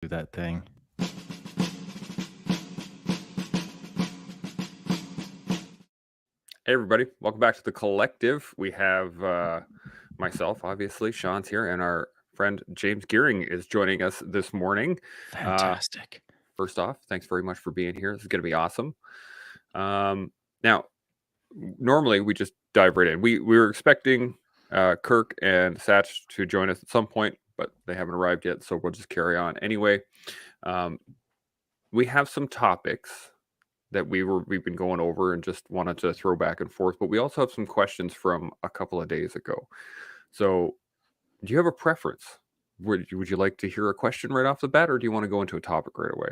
do that thing. Hey, everybody. Welcome back to The Collective. We have myself, obviously, Sean's here, and our friend James Gearing is joining us this morning. Fantastic. First off, thanks very much for being here. This is going to be awesome. Now, normally we just dive right in. We were expecting Kirk and Satch to join us at some point, but they haven't arrived yet, so we'll just carry on. Anyway, we have some topics that we've been going over and just wanted to throw back and forth, but we also have some questions from a couple of days ago. So, do you have a preference? Would you like to hear a question right off the bat, or do you want to go into a topic right away?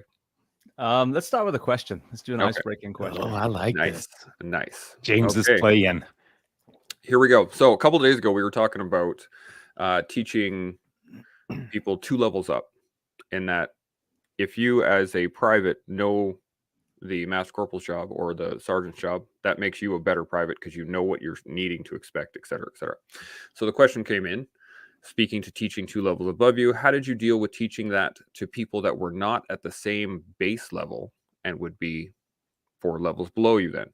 Let's start with a question. Let's do an Okay. icebreaking question. Oh, I like Nice, this. nice. James is Okay. playing. Here we go. So, a couple of days ago, we were talking about teaching people 2 levels up, in that if you, as a private, know the master corporal's job or the sergeant's job, that makes you a better private because you know what you're needing to expect, et cetera, et cetera. So the question came in, speaking to teaching 2 levels above you, how did you deal with teaching that to people that were not at the same base level and would be 4 levels below you then?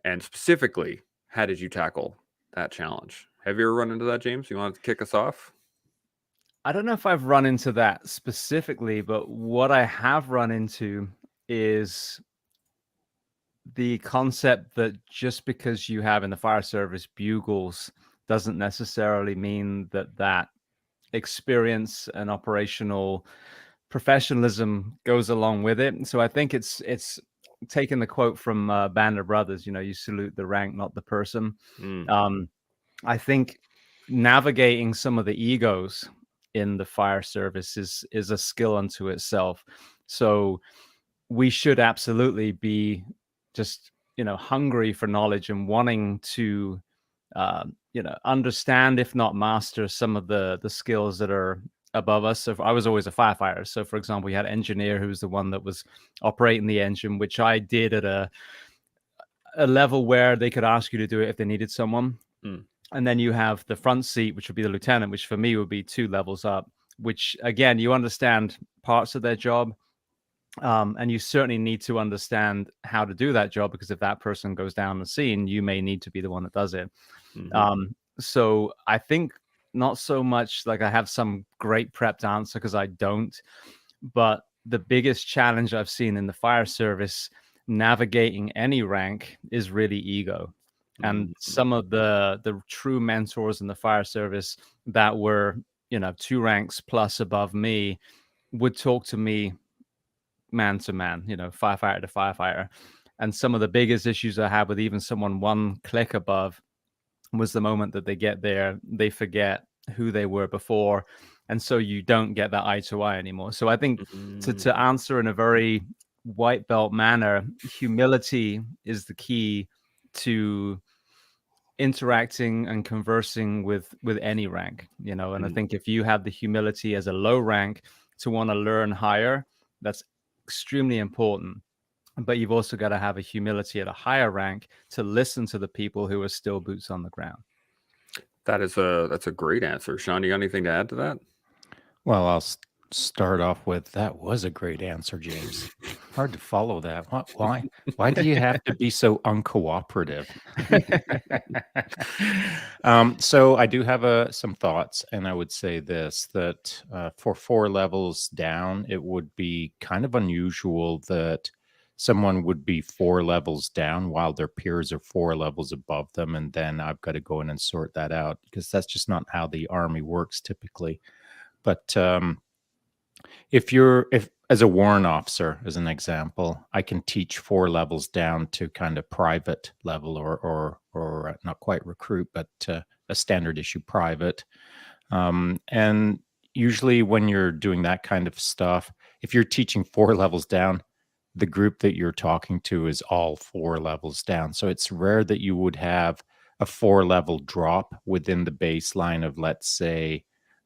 And specifically, how did you tackle that challenge? Have you ever run into that, James? You want to kick us off? I don't know if I've run into that specifically, but what I have run into is the concept that just because you have in the fire service bugles doesn't necessarily mean that experience and operational professionalism goes along with it. So I think it's taking the quote from Band of Brothers, you salute the rank, not the person. I think navigating some of the egos in the fire service is a skill unto itself. So we should absolutely be just hungry for knowledge and wanting to understand, if not master, some of the skills that are above us. So I was always a firefighter. So for example, we had an engineer who was the one that was operating the engine, which I did at a level where they could ask you to do it if they needed someone. And then you have the front seat, which would be the lieutenant, which for me would be 2 levels up, which again, you understand parts of their job. And you certainly need to understand how to do that job, because if that person goes down the scene, you may need to be the one that does it. So I think not so much like I have some great prepped answer, because I don't. But the biggest challenge I've seen in the fire service navigating any rank is really ego. And some of the true mentors in the fire service that were 2 ranks plus above me would talk to me man to man, firefighter to firefighter. And some of the biggest issues I have with even someone 1 click above was the moment that they get there, they forget who they were before. And so you don't get that eye to eye anymore. So I think to answer in a very white belt manner, humility is the key to interacting and conversing with any rank, and I think if you have the humility as a low rank to want to learn higher, that's extremely important. But you've also got to have a humility at a higher rank to listen to the people who are still boots on the ground. That's a great answer. Sean, you got anything to add to that? Well, I'll start off with, that was a great answer, James. Hard to follow that. Why do you have to be so uncooperative? So I do have some thoughts, and I would say this, that for 4 levels down, it would be kind of unusual that someone would be 4 levels down while their peers are 4 levels above them, and then I've got to go in and sort that out, because that's just not how the Army works typically. But if as a warrant officer, as an example, I can teach 4 levels down to kind of private level, or not quite recruit, but a standard issue private. And usually when you're doing that kind of stuff, if you're teaching 4 levels down, the group that you're talking to is all 4 levels down. So it's rare that you would have a 4-level drop within the baseline of, let's say,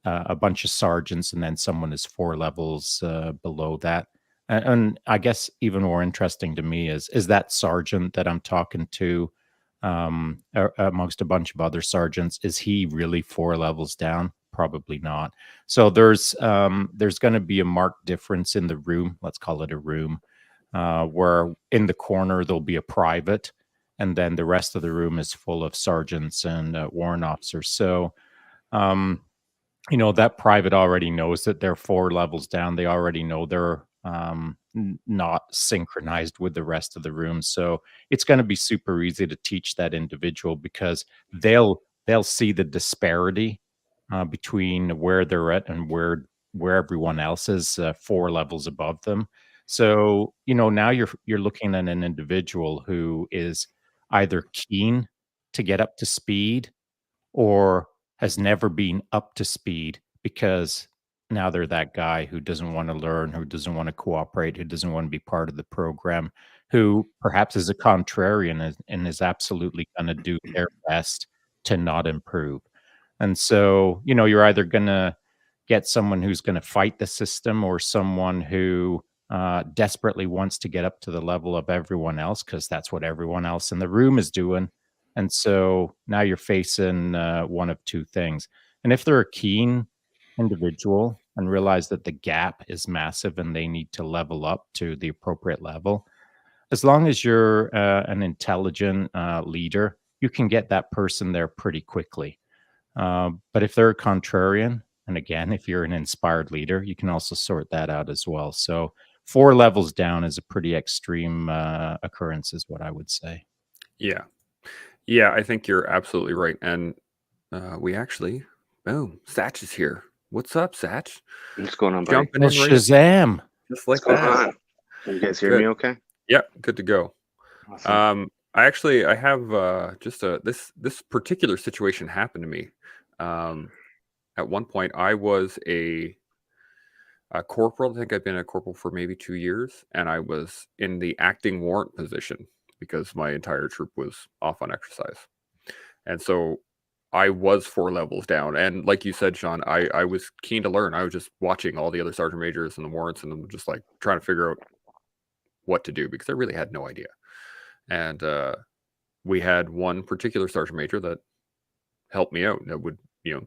a bunch of sergeants, and then someone is 4 levels below that. And I guess even more interesting to me is that sergeant that I'm talking to, amongst a bunch of other sergeants, is he really 4 levels down? probably not. So there's going to be a marked difference in the room. Let's call it a room, where in the corner there'll be a private, and then the rest of the room is full of sergeants and warrant officers. So that private already knows that they're 4 levels down. They already know they're not synchronized with the rest of the room. So it's going to be super easy to teach that individual, because they'll see the disparity between where they're at and where everyone else is 4 levels above them. So now you're looking at an individual who is either keen to get up to speed, or has never been up to speed, because now they're that guy who doesn't want to learn, who doesn't want to cooperate, who doesn't want to be part of the program, who perhaps is a contrarian and is absolutely going to do their best to not improve. And so, you're either going to get someone who's going to fight the system, or someone who desperately wants to get up to the level of everyone else, because that's what everyone else in the room is doing. And so now you're facing one of two things. And if they're a keen individual and realize that the gap is massive and they need to level up to the appropriate level, as long as you're an intelligent leader, you can get that person there pretty quickly. But if they're a contrarian, and again, if you're an inspired leader, you can also sort that out as well. So 4 levels down is a pretty extreme occurrence, is what I would say. Yeah. Yeah, I think you're absolutely right. And we actually, boom, Satch is here. What's up, Satch? What's going on, buddy? Jumping Well, in right Shazam! just like What's going that. on? Can you guys hear Good. me okay? Yeah, good to go. Awesome. I have just this particular situation happened to me. At one point, I was a corporal. I think I've been a corporal for maybe 2 years, and I was in the acting warrant position because my entire troop was off on exercise. And so I was 4 levels down. And like you said, Shaun, I was keen to learn. I was just watching all the other sergeant majors and the warrants, and I'm just like trying to figure out what to do, because I really had no idea. And we had one particular sergeant major that helped me out, that would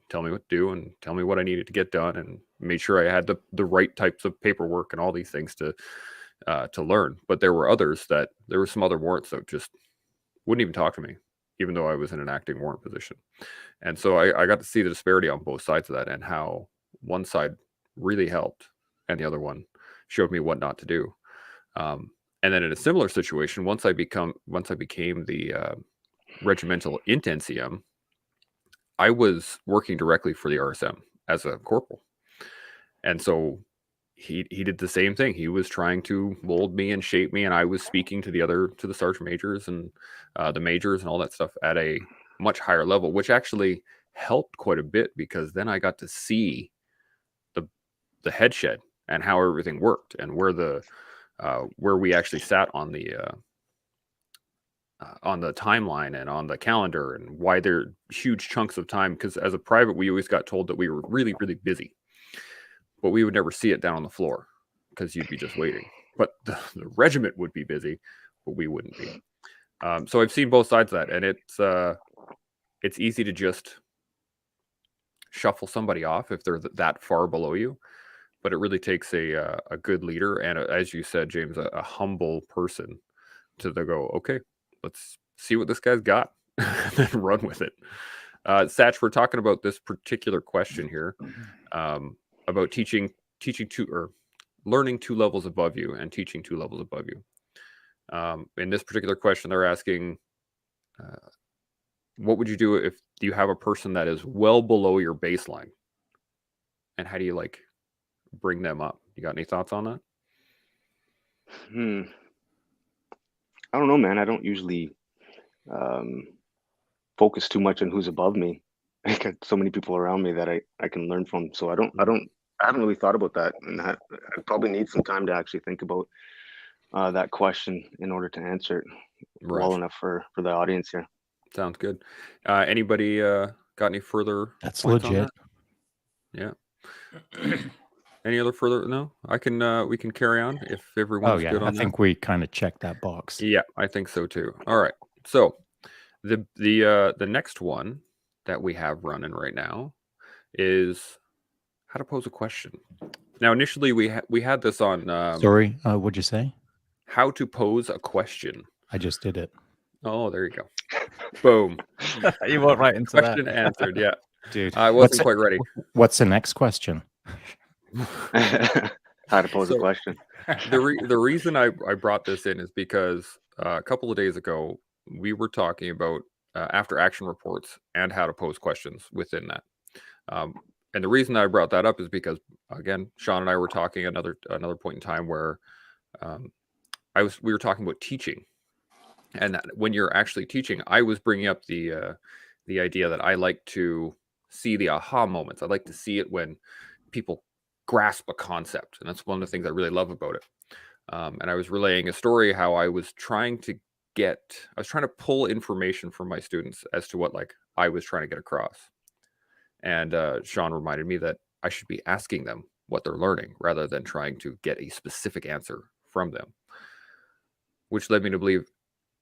tell me what to do and tell me what I needed to get done, and made sure I had the right types of paperwork and all these things to learn. But there were some other warrants that just wouldn't even talk to me, even though I was in an acting warrant position. And so I got to see the disparity on both sides of that, and how one side really helped and the other one showed me what not to do. And then in a similar situation, once I became the regimental int NCM, I was working directly for the RSM as a corporal. And so he did the same thing. He was trying to mold me and shape me, and I was speaking to the sergeant majors and the majors and all that stuff at a much higher level, which actually helped quite a bit, because then I got to see the head shed and how everything worked, and where we actually sat on the timeline and on the calendar, and why there are huge chunks of time. Because as a private, we always got told that we were really, really busy, but we would never see it down on the floor, because you'd be just waiting. But the regiment would be busy, but we wouldn't be. So I've seen both sides of that, and it's easy to just shuffle somebody off if they're that far below you. But it really takes a good leader, and as you said, James, a humble person to go, okay, let's see what this guy's got, and then run with it. Satch, we're talking about this particular question here, about learning 2 levels above you and teaching 2 levels above you. In this particular question, they're asking, what would you do if you have a person that is well below your baseline, and how do you bring them up? You got any thoughts on that? I don't know, man. I don't usually focus too much on who's above me. I got so many people around me that I can learn from. So I haven't really thought about that, and I probably need some time to actually think about that question in order to answer it well enough for the audience here. Sounds good. Anybody got any further? That's points on legit. that? Yeah. Any other further? No, we can carry on if everyone's good on that. I think we kind of checked that box. Yeah, I think so too. All right. So the next one that we have running right now is how to pose a question. Now, initially we had this on Sorry, what'd you say? how to pose a question. I just did it. Oh, there you go. Boom. You went right into that. Question answered. Yeah, Dude, I wasn't quite ready. What's the next question? How to pose a So- question. The reason I brought this in is because a couple of days ago we were talking about after action reports and how to pose questions within that. And the reason I brought that up is because, again, Shaun and I were talking another point in time where we were talking about teaching, and that when you're actually teaching, I was bringing up the idea that I like to see the aha moments. I like to see it when people grasp a concept, and that's one of the things I really love about it. And I was relaying a story how I was trying to pull information from my students as to what I was trying to get across. And Shaun reminded me that I should be asking them what they're learning rather than trying to get a specific answer from them, which led me to believe,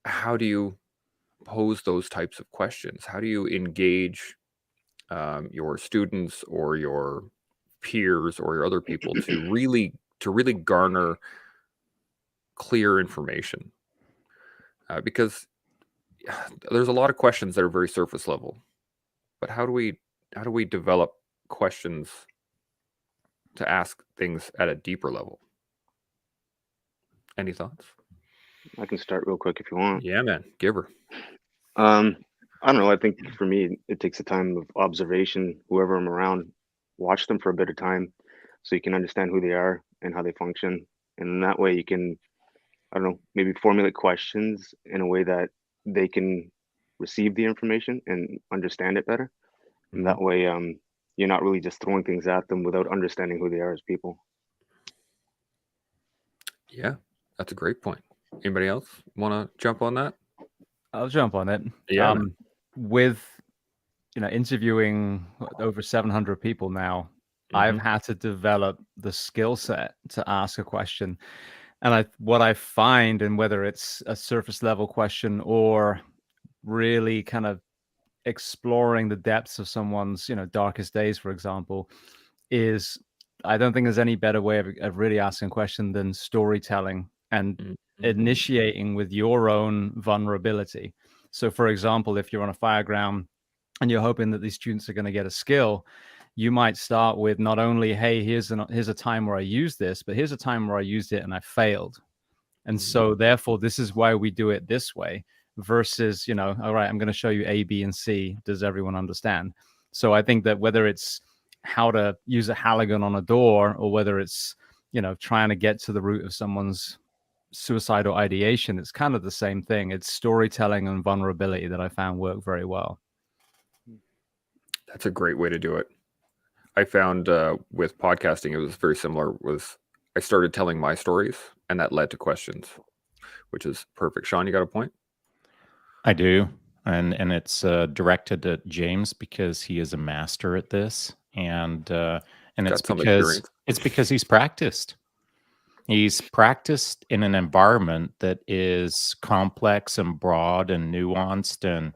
how do you pose those types of questions? How do you engage your students or your peers or your other people to really garner clear information? Because there's a lot of questions that are very surface level, but how do we develop questions to ask things at a deeper level? Any thoughts? I can start real quick if you want. Yeah, man, give her. I don't know. I think for me, it takes a time of observation. Whoever I'm around, watch them for a bit of time, so you can understand who they are and how they function, and that way you can, I don't know, maybe formulate questions in a way that they can receive the information and understand it better. And that way, you're not really just throwing things at them without understanding who they are as people. Yeah, that's a great point. Anybody else want to jump on that? I'll jump on it. Yeah, man. With interviewing over 700 people now, I've had to develop the skill set to ask a question. And what I find, and whether it's a surface level question or really kind of exploring the depths of someone's darkest days, for example, is I don't think there's any better way of really asking a question than storytelling and initiating with your own vulnerability. So, for example, if you're on a fire ground and you're hoping that these students are going to get a skill, you might start with not only, hey, here's a time where I used this, but here's a time where I used it and I failed. And so therefore, this is why we do it this way versus, all right, I'm going to show you A, B, and C. Does everyone understand? So I think that whether it's how to use a halogen on a door or whether it's, trying to get to the root of someone's suicidal ideation, it's kind of the same thing. It's storytelling and vulnerability that I found work very well. That's a great way to do it. I found with podcasting, it was very similar. I started telling my stories, and that led to questions, which is perfect. Shaun, you got a point? I do, and it's directed at James because he is a master at this, and it's because he's practiced. He's practiced in an environment that is complex and broad and nuanced and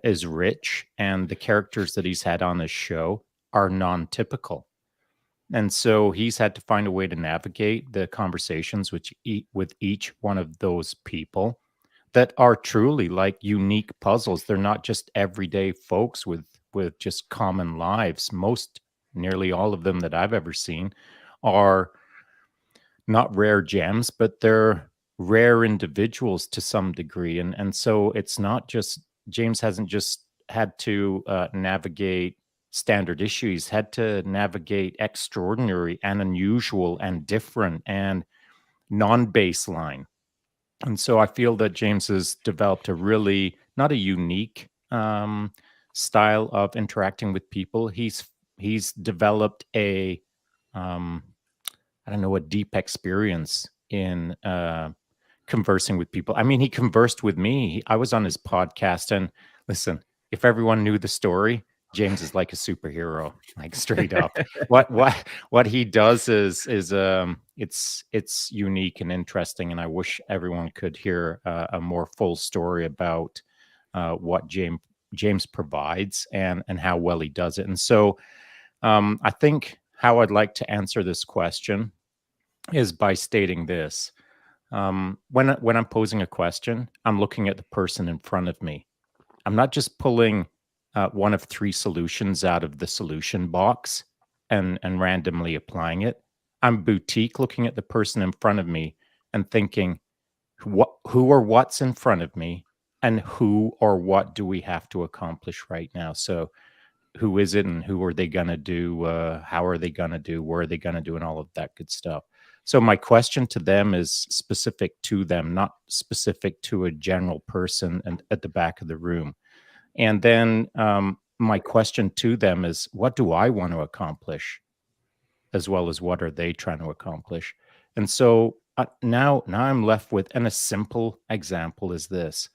is rich, and the characters that he's had on this show are non-typical. And so he's had to find a way to navigate the conversations with each one of those people that are truly like unique puzzles. They're not just everyday folks with just common lives. Nearly all of them that I've ever seen are not rare gems, but they're rare individuals to some degree. And so it's not just, James hasn't just had to navigate standard issues. He's had to navigate extraordinary and unusual and different and non-baseline. And so I feel that James has developed a really, not a unique style of interacting with people. He's developed a I don't know, a deep experience in conversing with people. I mean, he conversed with me. I was on his podcast, and listen, if everyone knew the story, James is like a superhero, like straight up. What he does is it's unique and interesting, and I wish everyone could hear a more full story about what James provides and how well he does it. And so I think how I'd like to answer this question is by stating this. When I'm posing a question, I'm looking at the person in front of me. I'm not just pulling one of three solutions out of the solution box and randomly applying it. I'm boutique looking at the person in front of me and thinking, who or what's in front of me, and who or what do we have to accomplish right now? So who is it, and who are they going to do? How are they going to do? Where are they going to do? And all of that good stuff. So my question to them is specific to them, not specific to a general person and at the back of the room. And then my question to them is, what do I want to accomplish, as well as what are they trying to accomplish? And so now I'm left with, and a simple example is this.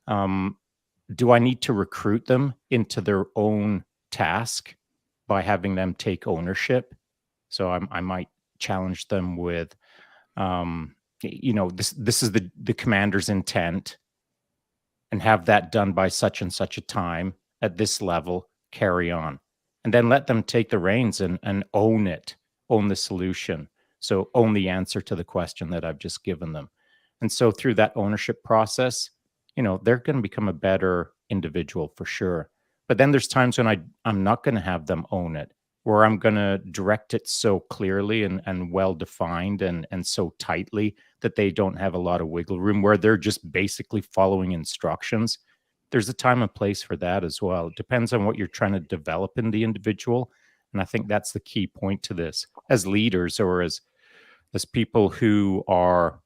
Do I need to recruit them into their own task by having them take ownership? So I might challenge them with, this is the commander's intent, and have that done by such and such a time at this level, carry on. And then let them take the reins and own it, own the solution. So own the answer to the question that I've just given them. And so through that ownership process, they're going to become a better individual for sure. But then there's times when I'm not going to have them own it, where I'm going to direct it so clearly and well-defined and so tightly that they don't have a lot of wiggle room, where they're just basically following instructions. There's a time and place for that as well. It depends on what you're trying to develop in the individual. And I think that's the key point to this. As leaders, or as people who are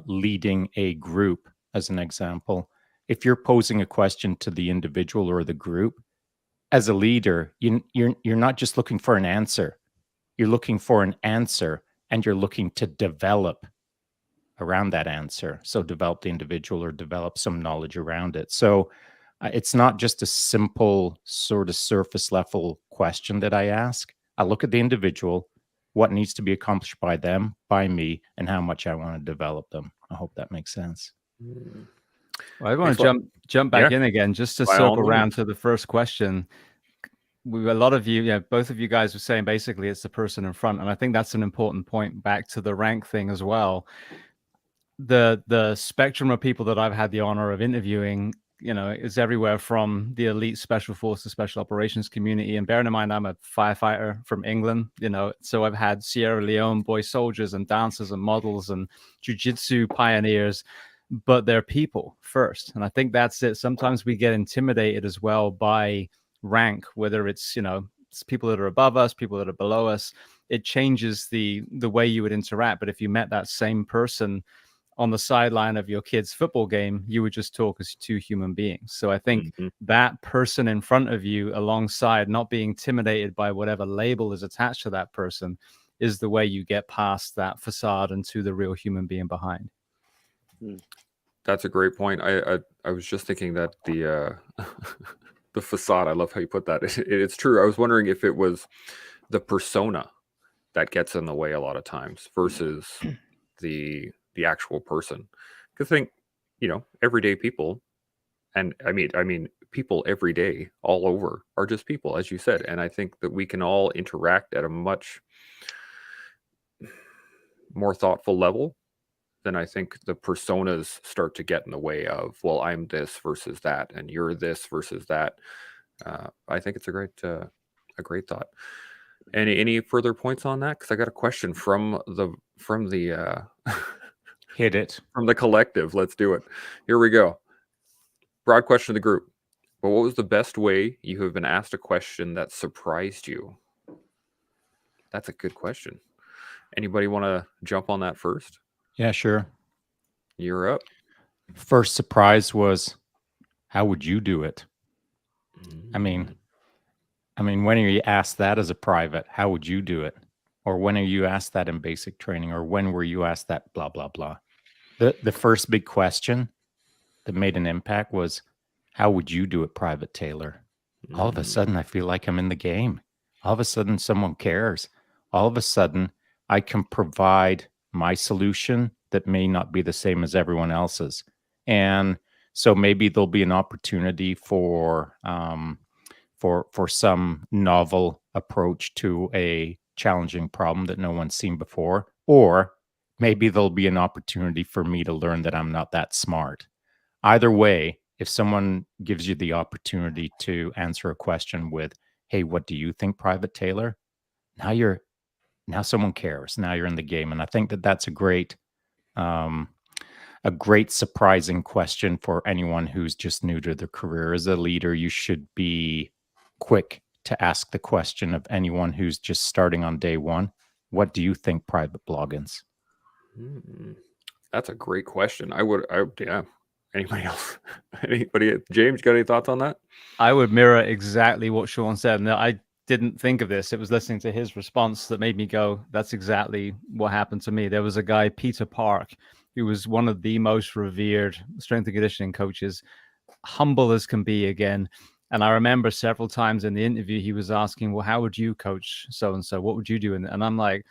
leading a group, as an example, if you're posing a question to the individual or the group, as a leader, you're not just looking for an answer. You're looking for an answer, and you're looking to develop around that answer. So develop the individual, or develop some knowledge around it. So it's not just a simple sort of surface level question that I ask. I look at the individual, what needs to be accomplished by them, by me, and how much I want to develop them. I hope that makes sense. Well, I want to jump back in again, just to circle around to the first question. A lot of you, both of you guys were saying basically it's the person in front, and I think that's an important point back to the rank thing as well. The spectrum of people that I've had the honor of interviewing, is everywhere from the elite special forces, special operations community. And bearing in mind, I'm a firefighter from England, so I've had Sierra Leone boy soldiers and dancers and models and jiu-jitsu pioneers, but they're people first. And I think that's it. Sometimes we get intimidated as well by rank, whether it's, it's people that are above us, people that are below us. It changes the way you would interact. But if you met that same person on the sideline of your kid's football game, you would just talk as two human beings. So I think that person in front of you, alongside not being intimidated by whatever label is attached to that person, is the way you get past that facade and to the real human being behind. That's a great point. I was just thinking that the the facade, I love how you put that. It's true. I was wondering if it was the persona that gets in the way a lot of times versus the actual person. Because think, everyday people, and I mean people every day all over are just people, as you said. And I think that we can all interact at a much more thoughtful level than I think the personas start to get in the way of, well, I'm this versus that, and you're this versus that. I think it's a great thought. Any further points on that? Because I got a question from the Hit it. From the collective. Let's do it. Here we go. Broad question to the group. But what was the best way you have been asked a question that surprised you? That's a good question. Anybody want to jump on that first? Yeah, sure. You're up. First surprise was, how would you do it? I mean, when are you asked that as a private? How would you do it? Or when are you asked that in basic training? Or when were you asked that? Blah, blah, blah. The first big question that made an impact was, how would you do it, Private Taylor? All of a sudden, I feel like I'm in the game. All of a sudden, someone cares. All of a sudden, I can provide my solution that may not be the same as everyone else's. And so maybe there'll be an opportunity for for some novel approach to a challenging problem that no one's seen before, or maybe there'll be an opportunity for me to learn that I'm not that smart. Either way, if someone gives you the opportunity to answer a question with, "Hey, what do you think, Private Taylor?" Now someone cares. Now you're in the game, and I think that that's um, a great surprising question for anyone who's just new to their career. As a leader, you should be quick to ask the question of anyone who's just starting on day one. What do you think, Private Bloggins? That's a great question. Yeah. Anybody else? Anybody? James, got any thoughts on that? I would mirror exactly what Shaun said. And I didn't think of this. It was listening to his response that made me go, that's exactly what happened to me. There was a guy, Peter Park, who was one of the most revered strength and conditioning coaches, humble as can be again. And I remember several times in the interview, he was asking, well, how would you coach so-and-so? What would you do? And I'm like,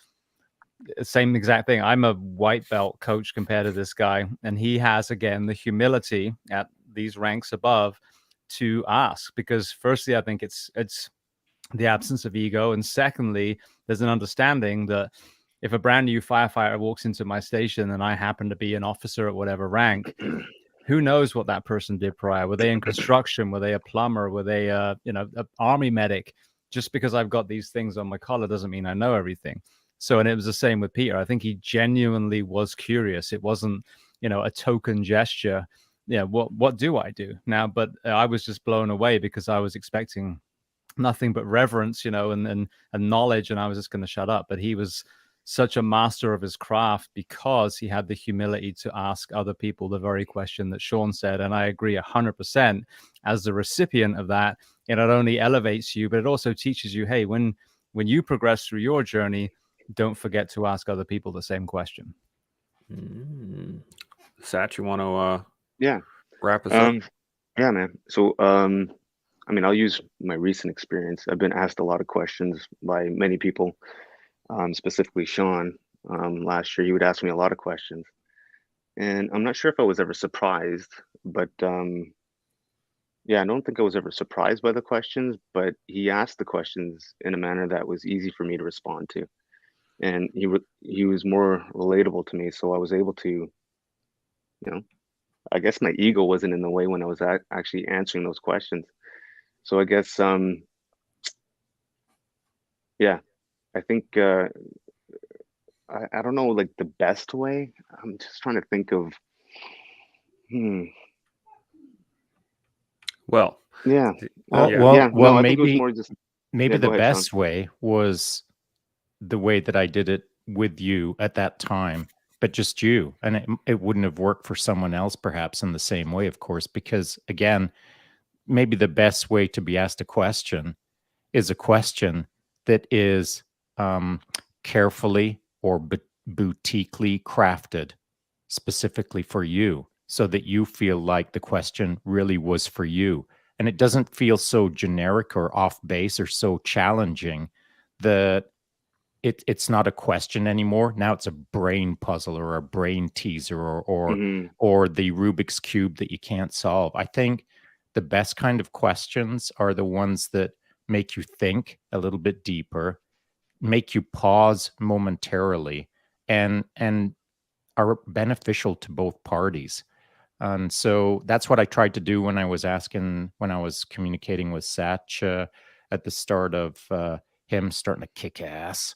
same exact thing. I'm a white belt coach compared to this guy. And he has, again, the humility at these ranks above to ask, because firstly, I think it's the absence of ego. And secondly, there's an understanding that if a brand new firefighter walks into my station and I happen to be an officer at whatever rank, who knows what that person did prior? Were they in construction? Were they a plumber? Were they an army medic? Just because I've got these things on my collar doesn't mean I know everything. So, and it was the same with Peter. I think he genuinely was curious. It wasn't, a token gesture. Yeah, what do I do now? But I was just blown away because I was expecting nothing but reverence, and knowledge, and I was just going to shut up. But he was such a master of his craft because he had the humility to ask other people the very question that Shaun said. And I agree 100%. As the recipient of that, it not only elevates you, but it also teaches you, hey, when you progress through your journey, don't forget to ask other people the same question. Sach, you want to Yeah. wrap us up? Yeah, man. So I'll use my recent experience. I've been asked a lot of questions by many people, specifically Shaun. Last year, he would ask me a lot of questions. And I'm not sure if I was ever surprised, but yeah, I don't think I was ever surprised by the questions, but he asked the questions in a manner that was easy for me to respond to. And he was more relatable to me, so I was able to, I guess my ego wasn't in the way when I was actually answering those questions. So I guess, yeah, I think I don't know, like the best way. I'm just trying to think of. Well, yeah. Well, No, I think it was more just maybe the go ahead, best Shaun. way was the way that I did it with you at that time, but just you. And it wouldn't have worked for someone else, perhaps in the same way, of course, because again, maybe the best way to be asked a question is a question that is carefully or boutiquely crafted specifically for you so that you feel like the question really was for you. And it doesn't feel so generic or off base or so challenging that it's not a question anymore. Now it's a brain puzzle or a brain teaser or the Rubik's Cube that you can't solve. I think the best kind of questions are the ones that make you think a little bit deeper, make you pause momentarily, and are beneficial to both parties. And so that's what I tried to do when I was communicating with Sach at the start of him starting to kick ass.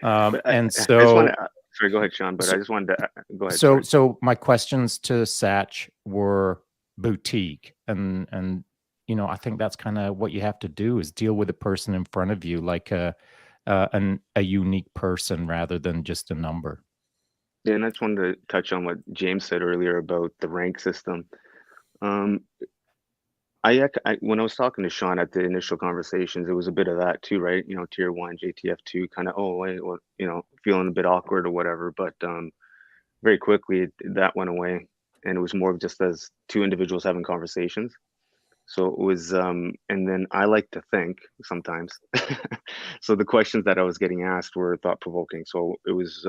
I just want to. Sorry, go ahead, Shaun. But I just wanted to go ahead. So my questions to Sach were boutique, and I think that's kind of what you have to do is deal with the person in front of you like a unique person rather than just a number. Yeah, and I just wanted to touch on what James said earlier about the rank system. When I was talking to Shaun at the initial conversations, it was a bit of that too, right? Tier 1, JTF2, kind of, oh wait, well, feeling a bit awkward or whatever. But very quickly that went away, and it was more of just as two individuals having conversations. So it was, and then I like to think sometimes. So the questions that I was getting asked were thought provoking. So it was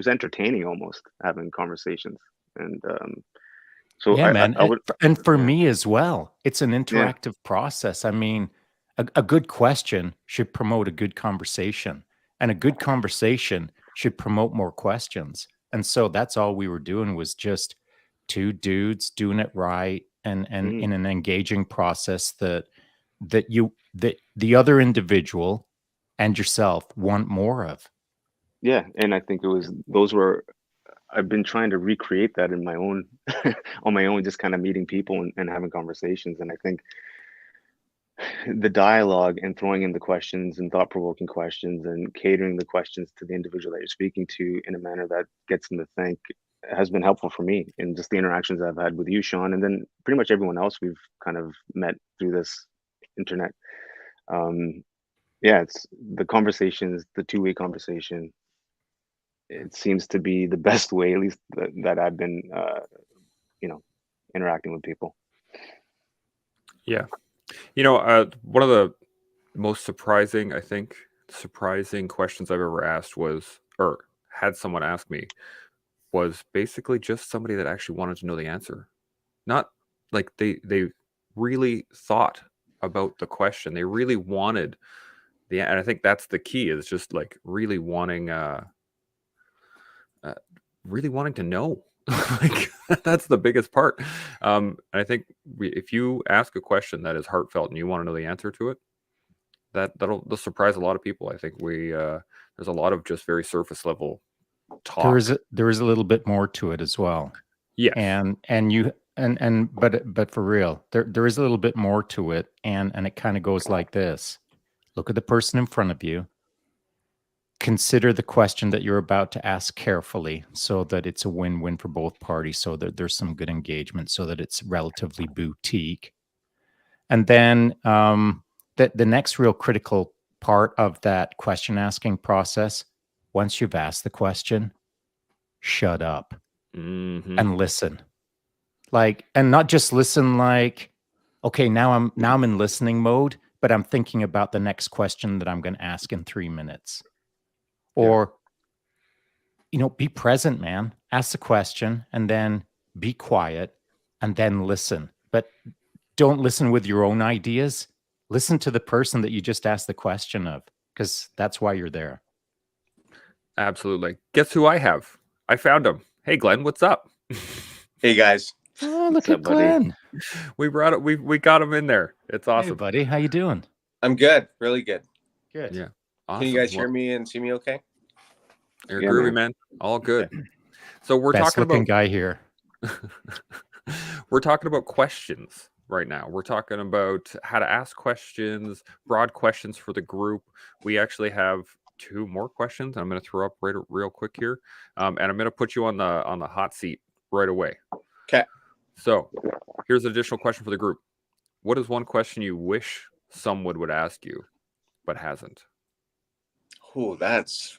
entertaining almost having conversations, and So Yeah, man. I would, And for yeah. me as well, it's an interactive process. I mean, a good question should promote a good conversation, and a good conversation should promote more questions. And so that's all we were doing was just two dudes doing it right and Mhm. in an engaging process that the other individual and yourself want more of. Yeah, and I think I've been trying to recreate that in my own on my own, just kind of meeting people and having conversations. And I think the dialogue and throwing in the questions and thought-provoking questions and catering the questions to the individual that you're speaking to in a manner that gets them to think has been helpful for me in just the interactions I've had with you, Sean, and then pretty much everyone else we've kind of met through this internet. Um, yeah, it's the conversations, the two-way conversation. It seems to be the best way, at least that I've been, you know, interacting with people. Yeah. One of the most surprising questions I've ever asked was, or had someone ask me, was basically just somebody that actually wanted to know the answer. Not like they really thought about the question. They really wanted and I think that's the key, is just like really wanting to know. Like that's the biggest part. And I think if you ask a question that is heartfelt and you want to know the answer to it, that'll surprise a lot of people. I think there's a lot of just very surface level talk. There is a little bit more to it as well. Yes. And you but for real, there is a little bit more to it, and it kind of goes like this. Look at the person in front of you. Consider the question that you're about to ask carefully so that it's a win-win for both parties, so that there's some good engagement, so that it's relatively boutique. And then the next real critical part of that question asking process, once you've asked the question, shut up and listen. Like, and not just listen like, okay, now I'm in listening mode, but I'm thinking about the next question that I'm going to ask in 3 minutes. Or, be present, man. Ask the question and then be quiet and then listen. But don't listen with your own ideas. Listen to the person that you just asked the question of, because that's why you're there. Absolutely. Guess who I have? I found him. Hey, Glenn, what's up? Hey guys. Oh, What's look up, at buddy? Glenn. We brought it. We got him in there. It's Hey, awesome. buddy. How you doing? I'm good. Really good. Good. Yeah. Awesome. Can you guys hear me and see me okay? You're Yeah, groovy, man. man. All good. So we're Best talking looking about guy here. we're talking about questions right now. We're talking about how to ask questions, broad questions for the group. We actually have 2 more questions. I'm going to throw up real quick here, and I'm going to put you on the hot seat right away. Okay. So here's an additional question for the group. What is one question you wish someone would ask you but hasn't? Oh, that's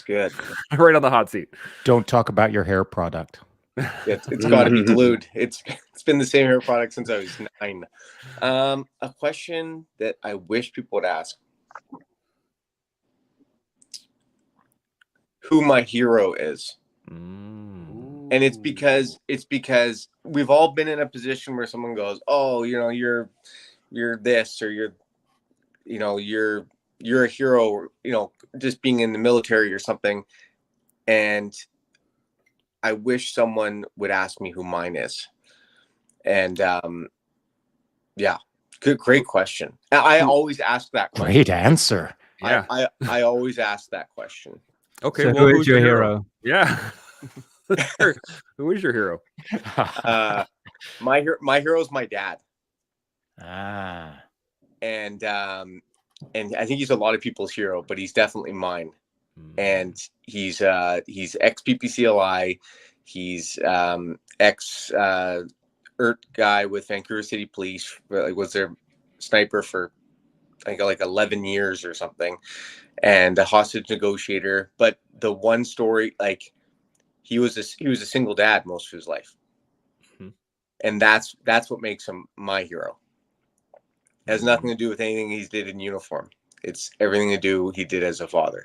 good. Right on the hot seat. Don't talk about your hair product. It's got to be glued. It's been the same hair product since I was 9. A question that I wish people would ask: who my hero is. And it's because we've all been in a position where someone goes, "Oh, you're this, or you're a hero, just being in the military or something." And I wish someone would ask me who mine is. And yeah, great question. I always ask that question. Great answer. Yeah. I always ask that question. Okay. So Well, who is who's your hero? Yeah. Who is your hero? My hero is my dad. And I think he's a lot of people's hero, but he's definitely mine. And he's ex PPCLI. He's ex ERT guy with Vancouver City Police. Was their sniper for I think like 11 years or something, and a hostage negotiator. But the one story, like he was a single dad most of his life, and that's what makes him my hero. It has nothing to do with anything he did in uniform. It's everything to do he did as a father.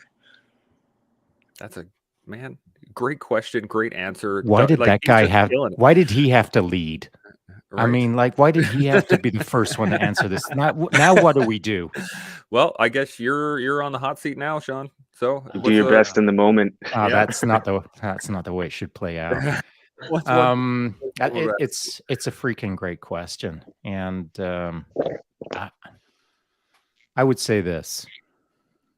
man, great question, great answer. Why did that he's guy just have? killing it, Why did he have to lead? I right? mean, like, why did he have to be the first one to answer this? Now, what do we do? Well, I guess you're on the hot seat now, Shaun. So You do your best in the moment. Oh, Yeah. that's not the way it should play out. what's one It's a freaking great question, and I would say this.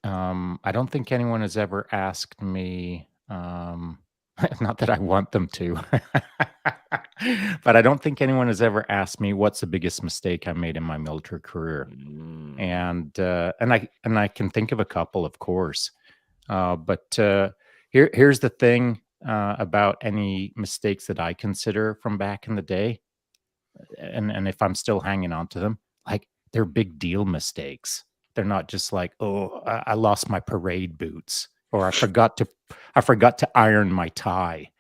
I don't think anyone has ever asked me. Not that I want them to, but I don't think anyone has ever asked me what's the biggest mistake I made in my military career. And I can think of a couple, of course. But here's the thing about any mistakes that I consider from back in the day, and if I'm still hanging on to them, like they're big deal mistakes. They're not just like, oh, I lost my parade boots, or I forgot to iron my tie.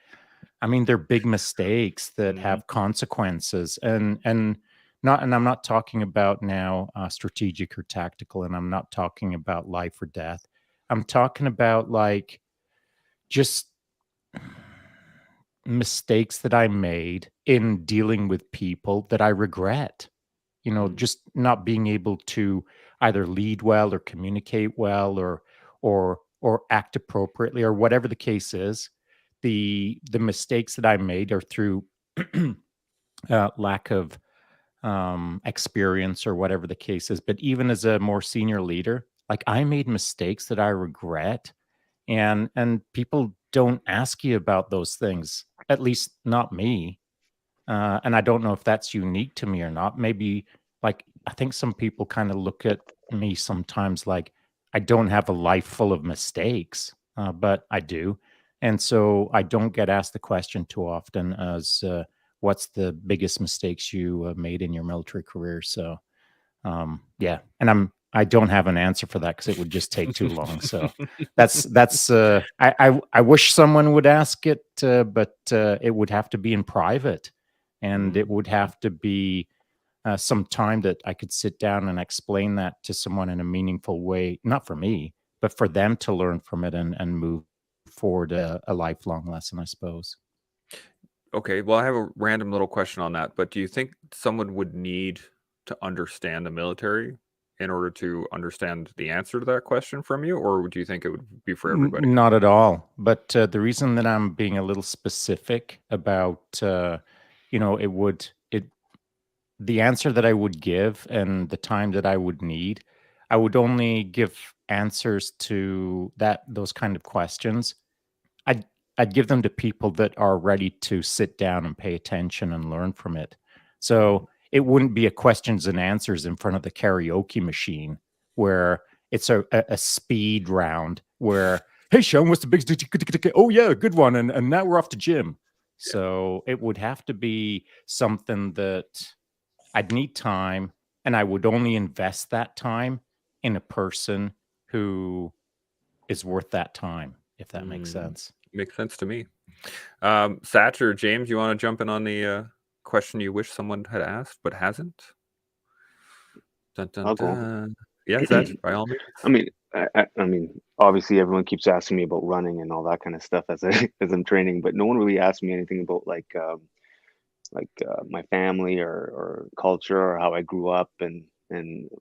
I mean, they're big mistakes that have consequences, and I'm not talking about now strategic or tactical, and I'm not talking about life or death. I'm talking about like just mistakes that I made in dealing with people that I regret. Just not being able to either lead well or communicate well or act appropriately or whatever the case is. The mistakes that I made are through lack of experience or whatever the case is. But even as a more senior leader, like I made mistakes that I regret, and people don't ask you about those things, at least not me. And I don't know if that's unique to me or not. Maybe, like, I think some people kind of look at me sometimes like I don't have a life full of mistakes, but I do. And so I don't get asked the question too often as what's the biggest mistakes you made in your military career. So, yeah. And I don't have an answer for that because it would just take too long. So that's I wish someone would ask it, but it would have to be in private. And it would have to be some time that I could sit down and explain that to someone in a meaningful way, not for me, but for them to learn from it and move forward a lifelong lesson, I suppose. Okay, well, I have a random little question on that, but do you think someone would need to understand the military in order to understand the answer to that question from you, or do you think it would be for everybody? Not at all. But the reason that I'm being a little specific about, the answer that I would give and the time that I would need, I would only give answers to those kind of questions. I'd give them to people that are ready to sit down and pay attention and learn from it. So it wouldn't be a questions and answers in front of the karaoke machine where it's a speed round where, hey, Shaun, what's the biggest? Oh, yeah, good one. And now we're off to gym. So it would have to be something that I'd need time, and I would only invest that time in a person who is worth that time, if that makes sense. Makes sense to me. Satch or James, you want to jump in on the question you wish someone had asked but hasn't? Dun, dun, I'll go. dun. Yeah, Satch, by all means. I mean, obviously everyone keeps asking me about running and all that kind of stuff as I'm training, but no one really asked me anything about my family or culture or how I grew up and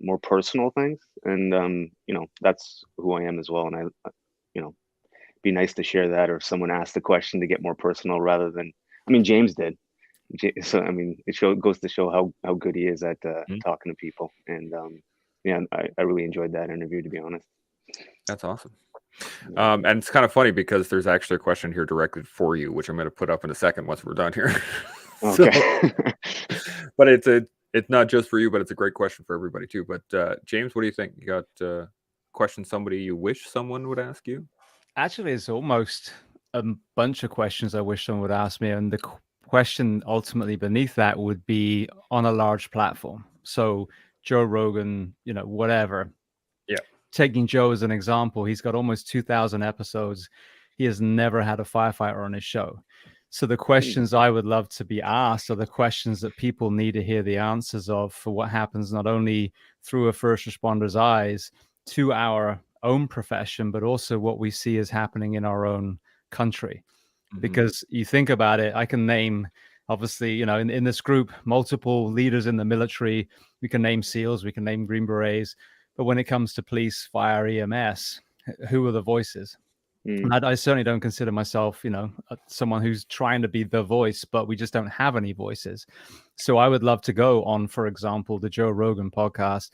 more personal things. And that's who I am as well. And be nice to share that, or if someone asked the question to get more personal rather than, I mean, James did. So I mean, goes to show how good he is at talking to people. And I really enjoyed that interview, to be honest. That's awesome. And it's kind of funny because there's actually a question here directed for you, which I'm going to put up in a second once we're done here. Okay. But it's not just for you, but it's a great question for everybody too. But James, what do you think? You got a question somebody you wish someone would ask you? Actually, it's almost a bunch of questions I wish someone would ask me. And the question ultimately beneath that would be on a large platform. So Joe Rogan, whatever. Yeah. Taking Joe as an example, he's got almost 2,000 episodes. He has never had a firefighter on his show. So the questions I would love to be asked are the questions that people need to hear the answers of for what happens not only through a first responder's eyes to our own profession, but also what we see is happening in our own country. Mhm. Because you think about it, I can name, obviously, you know, in this group, multiple leaders in the military. We can name SEALs, we can name Green Berets. But when it comes to police, fire, EMS, who are the voices? Mm. And I certainly don't consider myself, you know, someone who's trying to be the voice, but we just don't have any voices. So I would love to go on, for example, the Joe Rogan podcast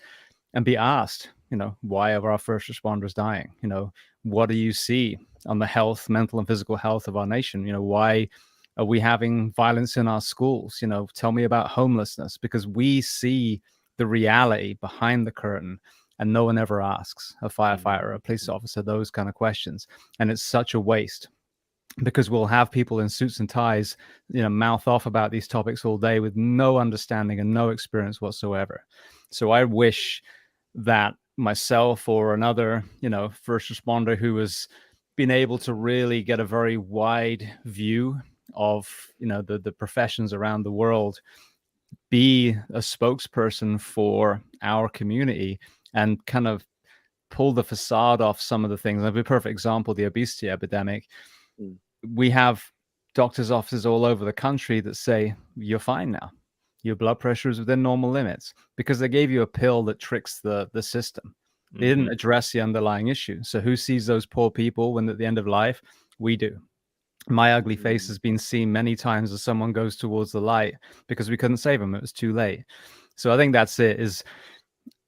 and be asked, you know, why are our first responders dying? You know, what do you see on the health, mental and physical health of our nation? You know, why are we having violence in our schools? You know, tell me about homelessness, because we see the reality behind the curtain and no one ever asks a firefighter, a police officer, those kind of questions. And it's such a waste, because we'll have people in suits and ties, you know, mouth off about these topics all day with no understanding and no experience whatsoever. So I wish that myself or another, you know, first responder who has been able to really get a very wide view of, you know, the professions around the world, be a spokesperson for our community and kind of pull the facade off some of the things. Like a perfect example, the obesity epidemic. Mm. We have doctors' offices all over the country that say, you're fine now. Your blood pressure is within normal limits, because they gave you a pill that tricks the system. They didn't address the underlying issue. So who sees those poor people when at the end of life? We do. My ugly face has been seen many times as someone goes towards the light because we couldn't save them. It was too late. So I think that's it, is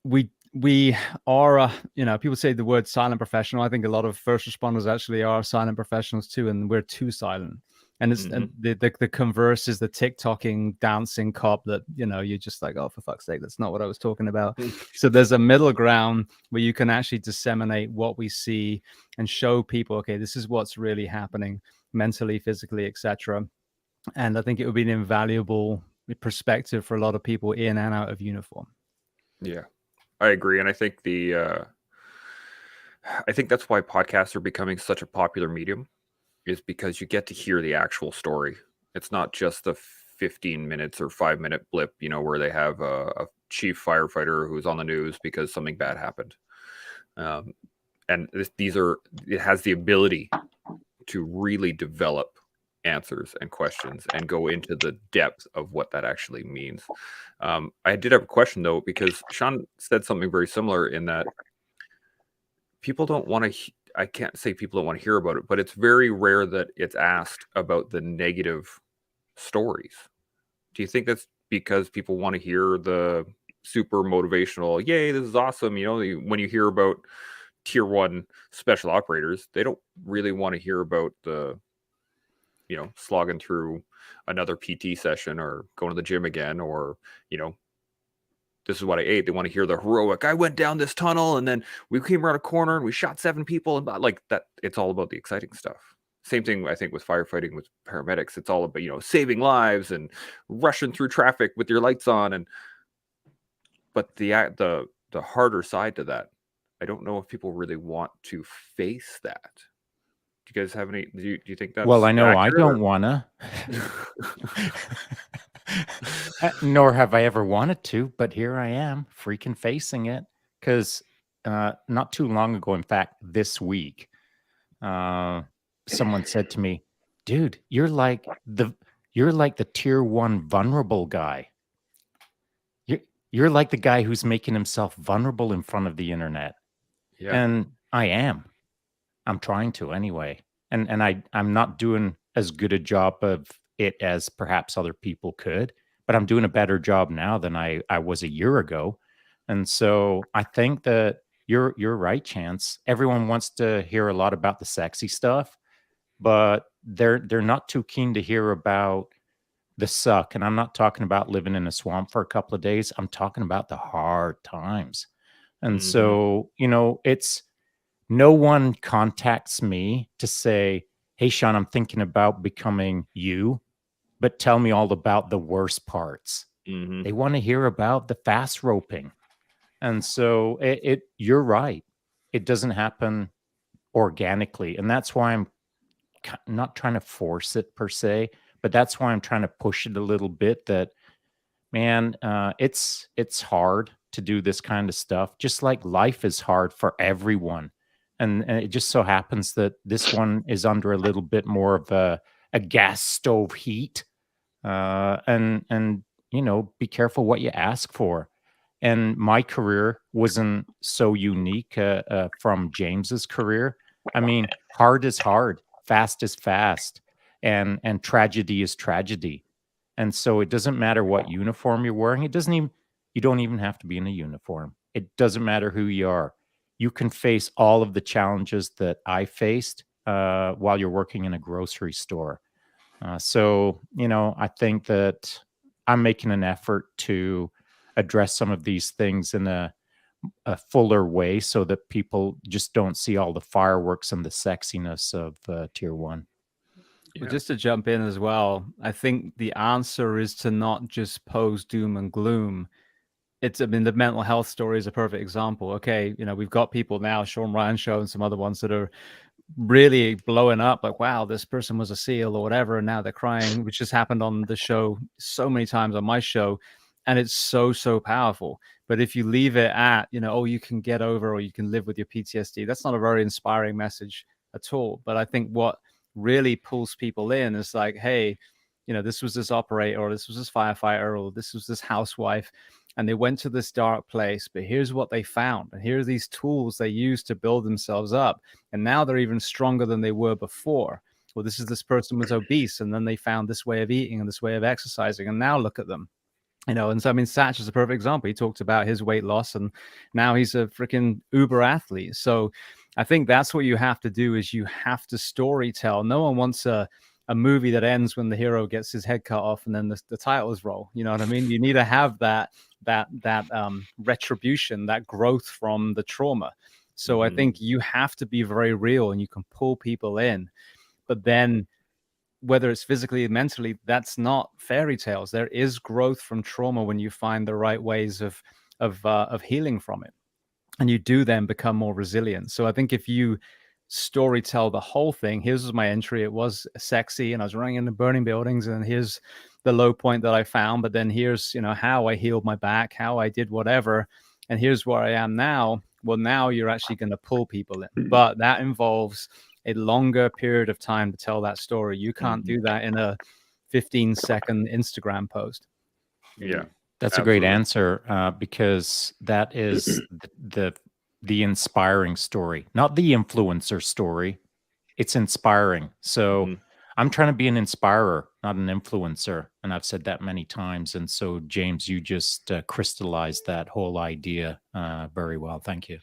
we are, you know, people say the word silent professional. I think a lot of first responders actually are silent professionals too, and we're too silent. And it's and the converse is the TikToking, dancing cop that, you know, you're just like, oh, for fuck's sake, that's not what I was talking about. So there's a middle ground where you can actually disseminate what we see and show people, okay, this is what's really happening mentally, physically, etc. And I think it would be an invaluable perspective for a lot of people in and out of uniform. Yeah, I agree. And I think I think that's why podcasts are becoming such a popular medium, is because you get to hear the actual story. It's not just the 15 minutes or 5-minute blip, you know, where they have a chief firefighter who's on the news because something bad happened. And it has the ability to really develop answers and questions and go into the depth of what that actually means. I did have a question though, because Shaun said something very similar in that people don't want to, I can't say people don't want to hear about it, but it's very rare that it's asked about the negative stories. Do you think that's because people want to hear the super motivational, yay, this is awesome? You know, when you hear about tier 1 special operators, they don't really want to hear about the, you know, slogging through another PT session or going to the gym again, or, you know, this is what I ate. They want to hear the heroic, I went down this tunnel and then we came around a corner and we shot 7 people, and like that. It's all about the exciting stuff. Same thing, I think, with firefighting, with paramedics. It's all about, you know, saving lives and rushing through traffic with your lights on. But the harder side to that, I don't know if people really want to face that. Do you guys have any? Do you think that's Well, I know I accurate, don't wanna. Nor have I ever wanted to, but here I am, freaking facing it. Because not too long ago, in fact, this week, someone said to me, "Dude, you're like the tier 1 vulnerable guy. You're like the guy who's making himself vulnerable in front of the internet." Yeah. And I am. I'm trying to anyway. And I'm not doing as good a job of it as perhaps other people could, but I'm doing a better job now than I was a year ago. And so I think that you're right, Chance. Everyone wants to hear a lot about the sexy stuff, but they're not too keen to hear about the suck. And I'm not talking about living in a swamp for a couple of days. I'm talking about the hard times. And so, you know, it's no one contacts me to say, "Hey, Shaun, I'm thinking about becoming you, but tell me all about the worst parts." They want to hear about the fast roping. And so you're right. It doesn't happen organically. And that's why I'm not trying to force it per se, but that's why I'm trying to push it a little bit that, man, it's hard to do this kind of stuff, just like life is hard for everyone. and it just so happens that this one is under a little bit more of a gas stove heat. And be careful what you ask for. And my career wasn't so unique from James's career. I mean, hard is hard, fast is fast, and tragedy is tragedy. And so it doesn't matter what uniform you're wearing. You don't even have to be in a uniform. It doesn't matter who you are. You can face all of the challenges that I faced while you're working in a grocery store. So, I think that I'm making an effort to address some of these things in a fuller way so that people just don't see all the fireworks and the sexiness of tier one. Well, just to jump in as well, I think the answer is to not just pose doom and gloom. I mean, the mental health story is a perfect example. Okay, we've got people now, Shaun Ryan Show and some other ones that are really blowing up, like, wow, this person was a SEAL or whatever, and now they're crying, which has happened on the show so many times on my show, and it's so powerful. But if you leave it at, oh, you can get over or you can live with your PTSD, that's not a very inspiring message at all. But I think what really pulls people in is like, hey, this was this operator, or this was this firefighter, or this was this housewife, and they went to this dark place, but here's what they found, and here are these tools they used to build themselves up, and now they're even stronger than they were before. Well, this person was obese, and then they found this way of eating and this way of exercising, and now look at them. And so, I mean, Satch is a perfect example. He talked about his weight loss, and now he's a freaking uber athlete. So I think that's what you have to do, is you have to story tell. No one wants a movie that ends when the hero gets his head cut off and then the titles roll. You know what I mean? You need to have that retribution, that growth from the trauma. So I think you have to be very real, and you can pull people in. But then, whether it's physically or mentally, that's not fairy tales. There is growth from trauma when you find the right ways of healing from it, and you do then become more resilient. So I think if you story tell the whole thing, here's was my entry, it was sexy and I was running into burning buildings, and here's the low point that I found, but then here's how I healed my back, how I did whatever, and here's where I am now. Well, now you're actually going to pull people in, but that involves a longer period of time to tell that story. You can't do that in a 15-second Instagram post. Yeah, that's a great answer, because that is the inspiring story, not the influencer story. It's inspiring. So I'm trying to be an inspirer, not an influencer. And I've said that many times. And so, James, you just crystallized that whole idea very well. Thank you.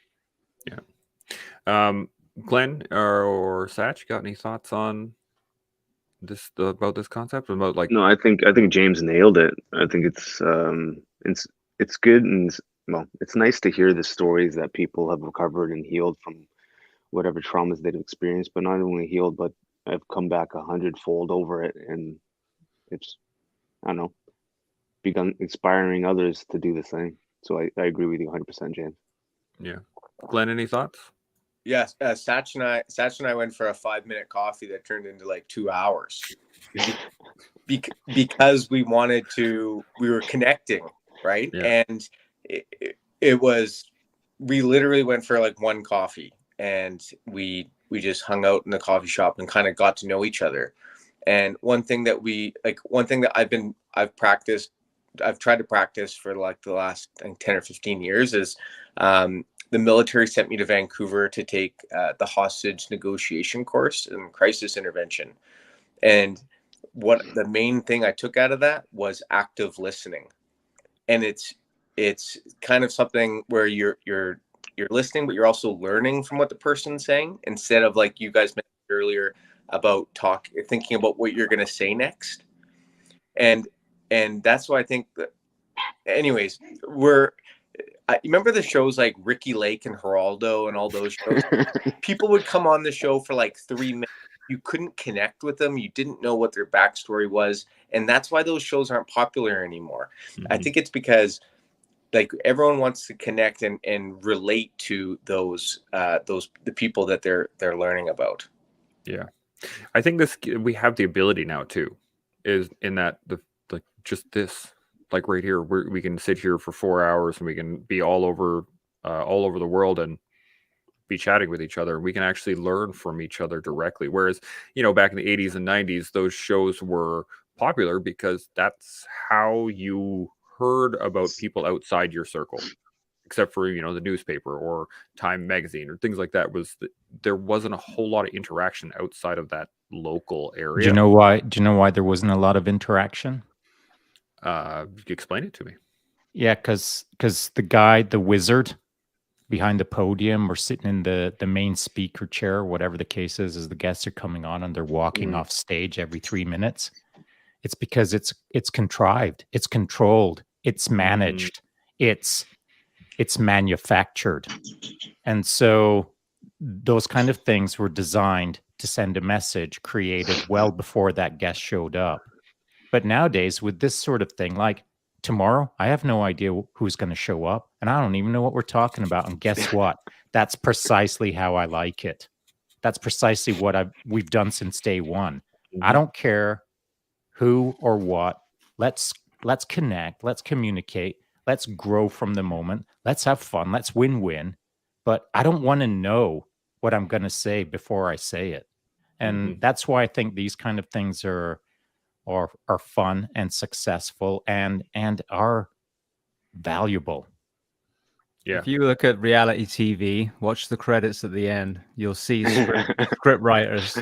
Yeah. Glenn or Satch, got any thoughts on this about this concept? About like, no, I think James nailed it. I think it's good, and well, it's nice to hear the stories that people have recovered and healed from whatever traumas they've experienced, but not only healed, but I've come back 100-fold over it, and it's, I don't know, begun inspiring others to do the same. So I agree with you 100%, James. Yeah. Glenn, any thoughts? Yes, Satch and I went for a 5-minute coffee that turned into like 2 hours because we were connecting, right? Yeah. And it was, we literally went for like one coffee, and we just hung out in the coffee shop and kind of got to know each other. And one thing that I've tried to practice for like the last 10 or 15 years is, the military sent me to Vancouver to take the hostage negotiation course in crisis intervention. And what the main thing I took out of that was active listening. And it's kind of something where you're listening, but you're also learning from what the person's saying, instead of, like you guys mentioned earlier, about thinking about what you're going to say next. And that's why I think that, anyways, I remember the shows like Ricky Lake and Geraldo and all those shows. People would come on the show for like 3 minutes. You couldn't connect with them. You didn't know what their backstory was. And that's why those shows aren't popular anymore. I think it's because like everyone wants to connect and relate to the people that they're learning about. Yeah. I think we have the ability now too, is in that just this, like right here, we can sit here for 4 hours and we can be all over the world, and be chatting with each other. We can actually learn from each other directly. Whereas, you know, back in the 80s and 90s, those shows were popular because that's how you heard about people outside your circle, except for, you know, the newspaper or Time magazine or things like that. There wasn't a whole lot of interaction outside of that local area. Do you know why? Do you know why there wasn't a lot of interaction? Explain it to me. Yeah, because the wizard behind the podium or sitting in the main speaker chair, whatever the case is, as the guests are coming on and they're walking off stage every 3 minutes. It's because it's contrived, it's controlled, it's managed, it's manufactured. And so those kind of things were designed to send a message, created well before that guest showed up. But nowadays, with this sort of thing, like tomorrow, I have no idea who's going to show up, and I don't even know what we're talking about. And guess what? That's precisely how I like it. That's precisely what we've done since day one. I don't care who or what. Let's connect. Let's communicate. Let's grow from the moment. Let's have fun. Let's win-win. But I don't want to know what I'm going to say before I say it. And that's why I think these kind of things are fun and successful and are valuable. Yeah. If you look at reality TV, watch the credits at the end, you'll see script writers.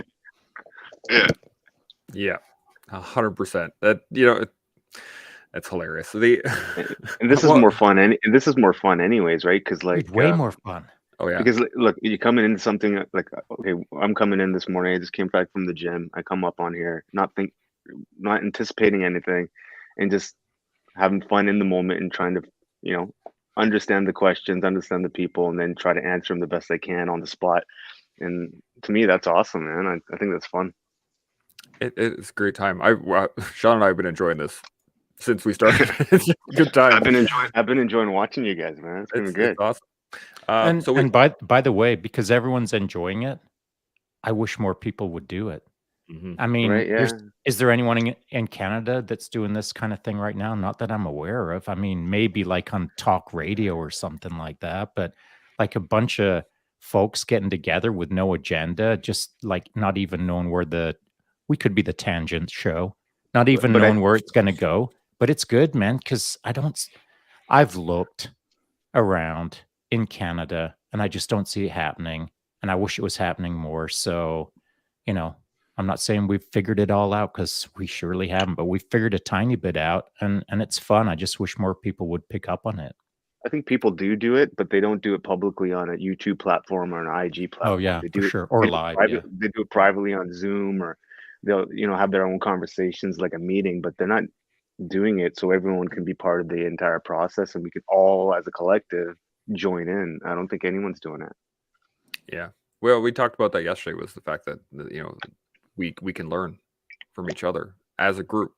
Yeah, 100%. That, you know, that's hilarious. And this is more fun. And this is more fun, anyways, right? Because like way more fun. Oh yeah. Because look, you're coming into something like, okay, I'm coming in this morning. I just came back from the gym. I come up on here, not anticipating anything, and just having fun in the moment and trying to, you know, understand the questions, understand the people, and then try to answer them the best I can on the spot. And to me, that's awesome, man. I think that's fun. It's a great time. Shaun and I have been enjoying this since we started. It's a good time. I've been enjoying watching you guys, man. It's been good. It's awesome. And by the way, because everyone's enjoying it, I wish more people would do it. I mean, Right, yeah. is there anyone in Canada that's doing this kind of thing right now? Not that I'm aware of. I mean, maybe like on talk radio or something like that, but like a bunch of folks getting together with no agenda, just like not even knowing we could be the tangent show, not even knowing where it's going to go. But it's good, man, because I've looked around in Canada and I just don't see it happening. And I wish it was happening more. So, you know, I'm not saying we've figured it all out, because we surely haven't, but we've figured a tiny bit out, and it's fun. I just wish more people would pick up on it. I think people do it, but they don't do it publicly on a YouTube platform or an IG platform. Oh yeah, they do for sure. Or live. Yeah. They do it privately on Zoom, or they'll, you know, have their own conversations like a meeting, but they're not doing it so everyone can be part of the entire process and we could all, as a collective, join in. I don't think anyone's doing it. Yeah. Well, we talked about that yesterday, was the fact that, you know, we can learn from each other as a group,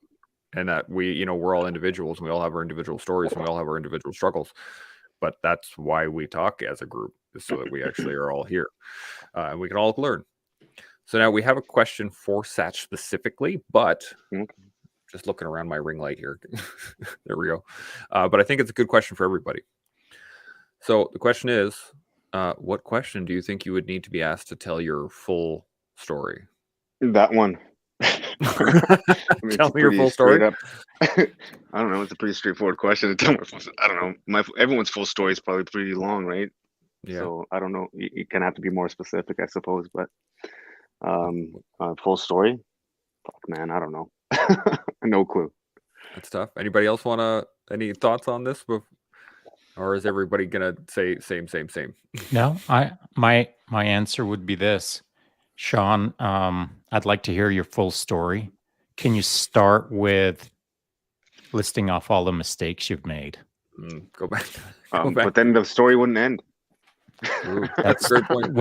and that we, you know, we're all individuals and we all have our individual stories and we all have our individual struggles, but that's why we talk as a group, is so that we actually are all here, and we can all learn. So now we have a question for Satch specifically, but just looking around my ring light here. There we go. But I think it's a good question for everybody. So the question is, what question do you think you would need to be asked to tell your full story? That one. Tell me your full story. I don't know. It's a pretty straightforward question to tell my full. I don't know. Everyone's full story is probably pretty long, right? Yeah. So I don't know. You can have to be more specific, I suppose. But full story. Fuck, man. I don't know. No clue. That's tough. Anybody else any thoughts on this? Or is everybody gonna say same? No, my answer would be this. Shaun, I'd like to hear your full story. Can you start with listing off all the mistakes you've made? Go back. But then the story wouldn't end. Ooh, that's a great point.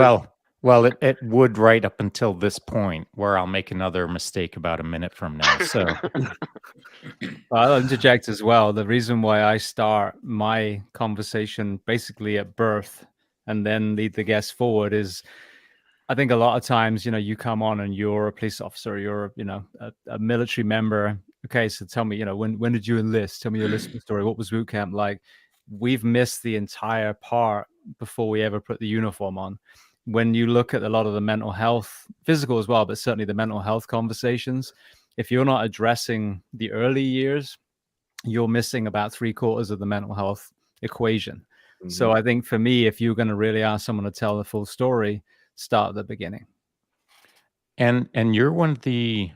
Well, it would right up until this point, where I'll make another mistake about a minute from now. So I'll interject as well. The reason why I start my conversation basically at birth and then lead the guests forward is, I think a lot of times, you know, you come on and you're a police officer, you're, you know, a military member. Okay, so tell me, you know, when did you enlist? Tell me your enlistment story. What was boot camp like? We've missed the entire part before we ever put the uniform on. When you look at a lot of the mental health, physical as well, but certainly the mental health conversations, if you're not addressing the early years, you're missing about 3/4 of the mental health equation. Mm-hmm. So I think for me, if you're going to really ask someone to tell the full story, start at the beginning. And you're one of the,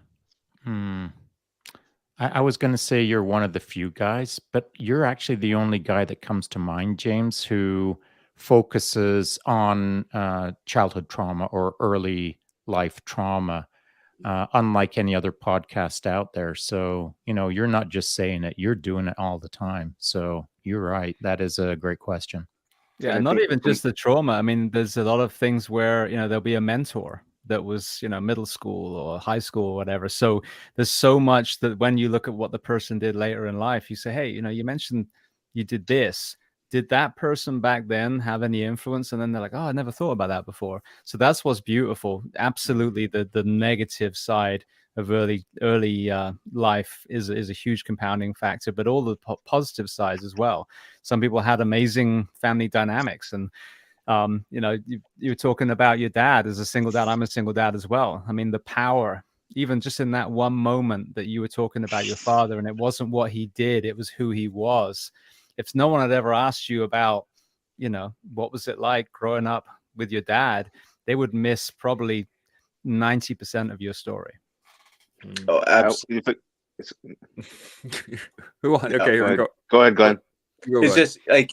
I was going to say you're one of the few guys, but you're actually the only guy that comes to mind, James, who focuses on childhood trauma or early life trauma, unlike any other podcast out there. So, you're not just saying it, you're doing it all the time. So you're right. That is a great question. Yeah, And I not think even just the trauma. I mean, there's a lot of things where, there'll be a mentor that was, middle school or high school or whatever. So there's so much that when you look at what the person did later in life, you say, hey, you mentioned you did this. Did that person back then have any influence? And then they're like, oh, I never thought about that before. So that's what's beautiful. Absolutely. The negative side of early life is a huge compounding factor, but all the positive sides as well. Some people had amazing family dynamics, and you were talking about your dad as a single dad. I'm a single dad as well. I mean, the power, even just in that one moment that you were talking about your father, and it wasn't what he did, it was who he was. If no one had ever asked you about, what was it like growing up with your dad, they would miss probably 90% of your story. Oh, absolutely. Who won? Okay, here we go. Go ahead, Glenn. It's just like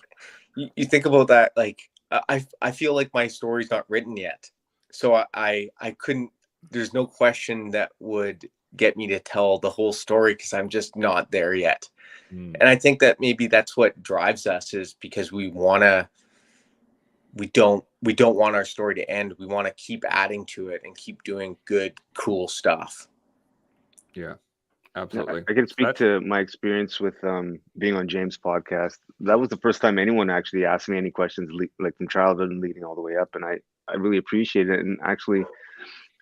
you think about that. Like I feel like my story's not written yet, so I couldn't. There's no question that would get me to tell the whole story because I'm just not there yet. And I think that maybe that's what drives us, is because we don't want our story to end. We want to keep adding to it and keep doing good, cool stuff. Yeah, absolutely. I can speak to my experience with being on James' podcast. That was the first time anyone actually asked me any questions, like from childhood and leading all the way up, and I really appreciate it. And actually,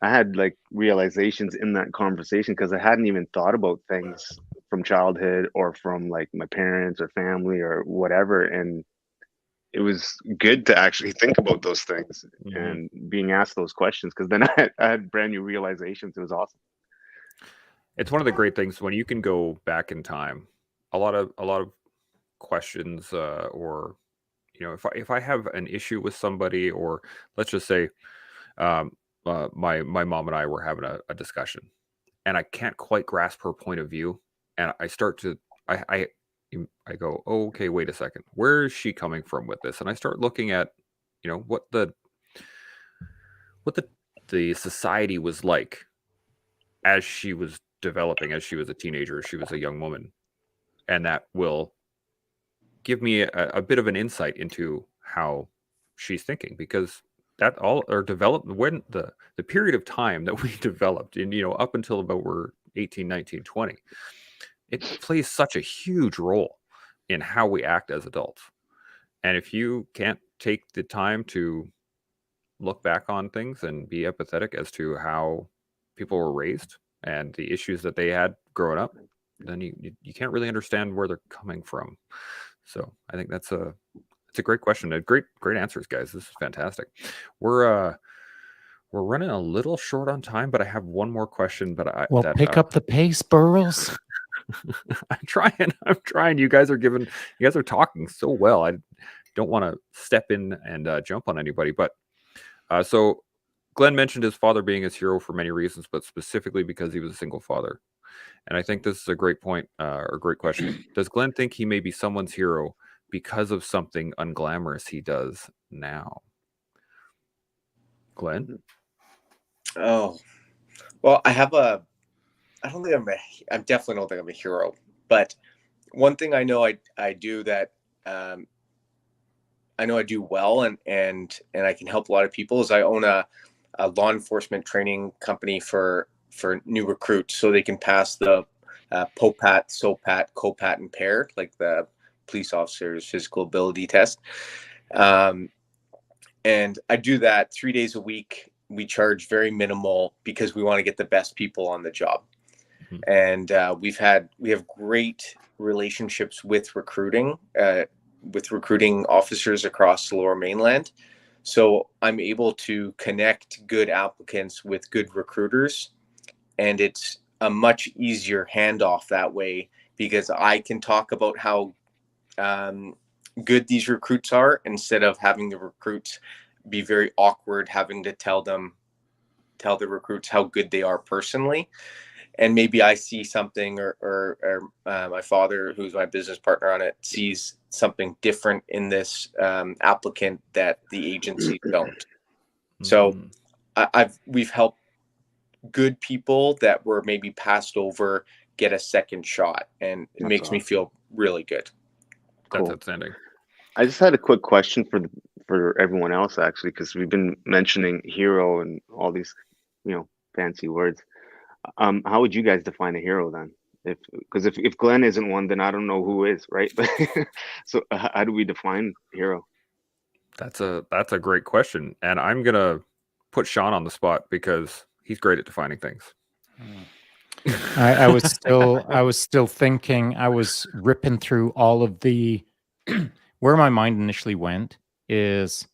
I had like realizations in that conversation because I hadn't even thought about things from childhood or from like my parents or family or whatever, and it was good to actually think about those things and being asked those questions, because then I had brand new realizations. It was awesome. It's one of the great things when you can go back in time. A lot of questions, or if I have an issue with somebody, or let's just say, my mom and I were having a discussion, and I can't quite grasp her point of view, and I start to I go, oh, okay, wait a second, where is she coming from with this? And I start looking at what the society was like as she was developing, as she was a teenager, as she was a young woman, and that will give me a bit of an insight into how she's thinking, because that all are developed when the period of time that we developed in, up until about we're 18, 19, 20, it plays such a huge role in how we act as adults. And if you can't take the time to look back on things and be empathetic as to how people were raised and the issues that they had growing up, then you can't really understand where they're coming from. So I think it's a great question. Great answers, guys. This is fantastic. We're running a little short on time, but I have one more question. But pick up the pace, Burrows. I'm trying. You guys are talking so well. I don't want to step in and jump on anybody, but so Glenn mentioned his father being his hero for many reasons, but specifically because he was a single father. And I think this is a great point, or great question. Does Glenn think he may be someone's hero because of something unglamorous he does now? Glenn? Oh, well, I definitely don't think I'm a hero, but one thing I know I do that I know I do well, and I can help a lot of people, is I own a law enforcement training company for new recruits, so they can pass the POPAT, SOPAT, COPAT, and PAIR, like the police officer's physical ability test. And I do that 3 days a week. We charge very minimal because we want to get the best people on the job. And we have great relationships with recruiting. with recruiting officers across the Lower Mainland. So I'm able to connect good applicants with good recruiters, and it's a much easier handoff that way, because I can talk about how good these recruits are, instead of having the recruits be very awkward, having to tell the recruits how good they are personally. And maybe I see something, or my father, who's my business partner on it, sees something different in this applicant that the agency don't. So we've helped good people that were maybe passed over get a second shot, and it makes me feel really good. That's Cool. outstanding. I just had a quick question for everyone else, actually, because we've been mentioning hero and all these, fancy words. How would you guys define a hero then? Because if Glen isn't one, then I don't know who is, right? So how do we define hero? That's a great question, and I'm gonna put Shaun on the spot because he's great at defining things. I was still thinking. I was ripping through all of the where my mind initially went is,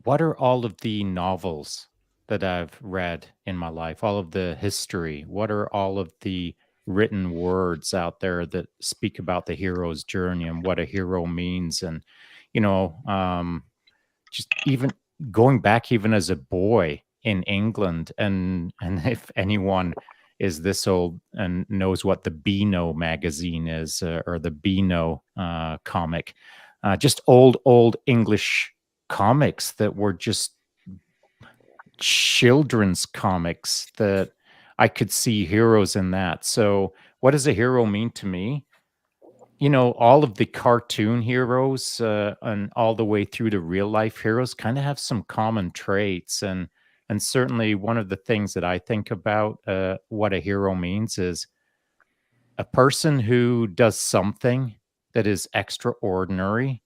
what are all of the novels that I've read in my life, all of the history? What are all of the written words out there that speak about the hero's journey and what a hero means? And, just even going back, even as a boy in England, and if anyone is this old and knows what the Beano magazine is, or the Beano comic, just old English comics that were just children's comics that I could see heroes in that. So what does a hero mean to me? All of the cartoon heroes, and all the way through to real life heroes kind of have some common traits. And certainly one of the things that I think about, what a hero means, is a person who does something that is extraordinary,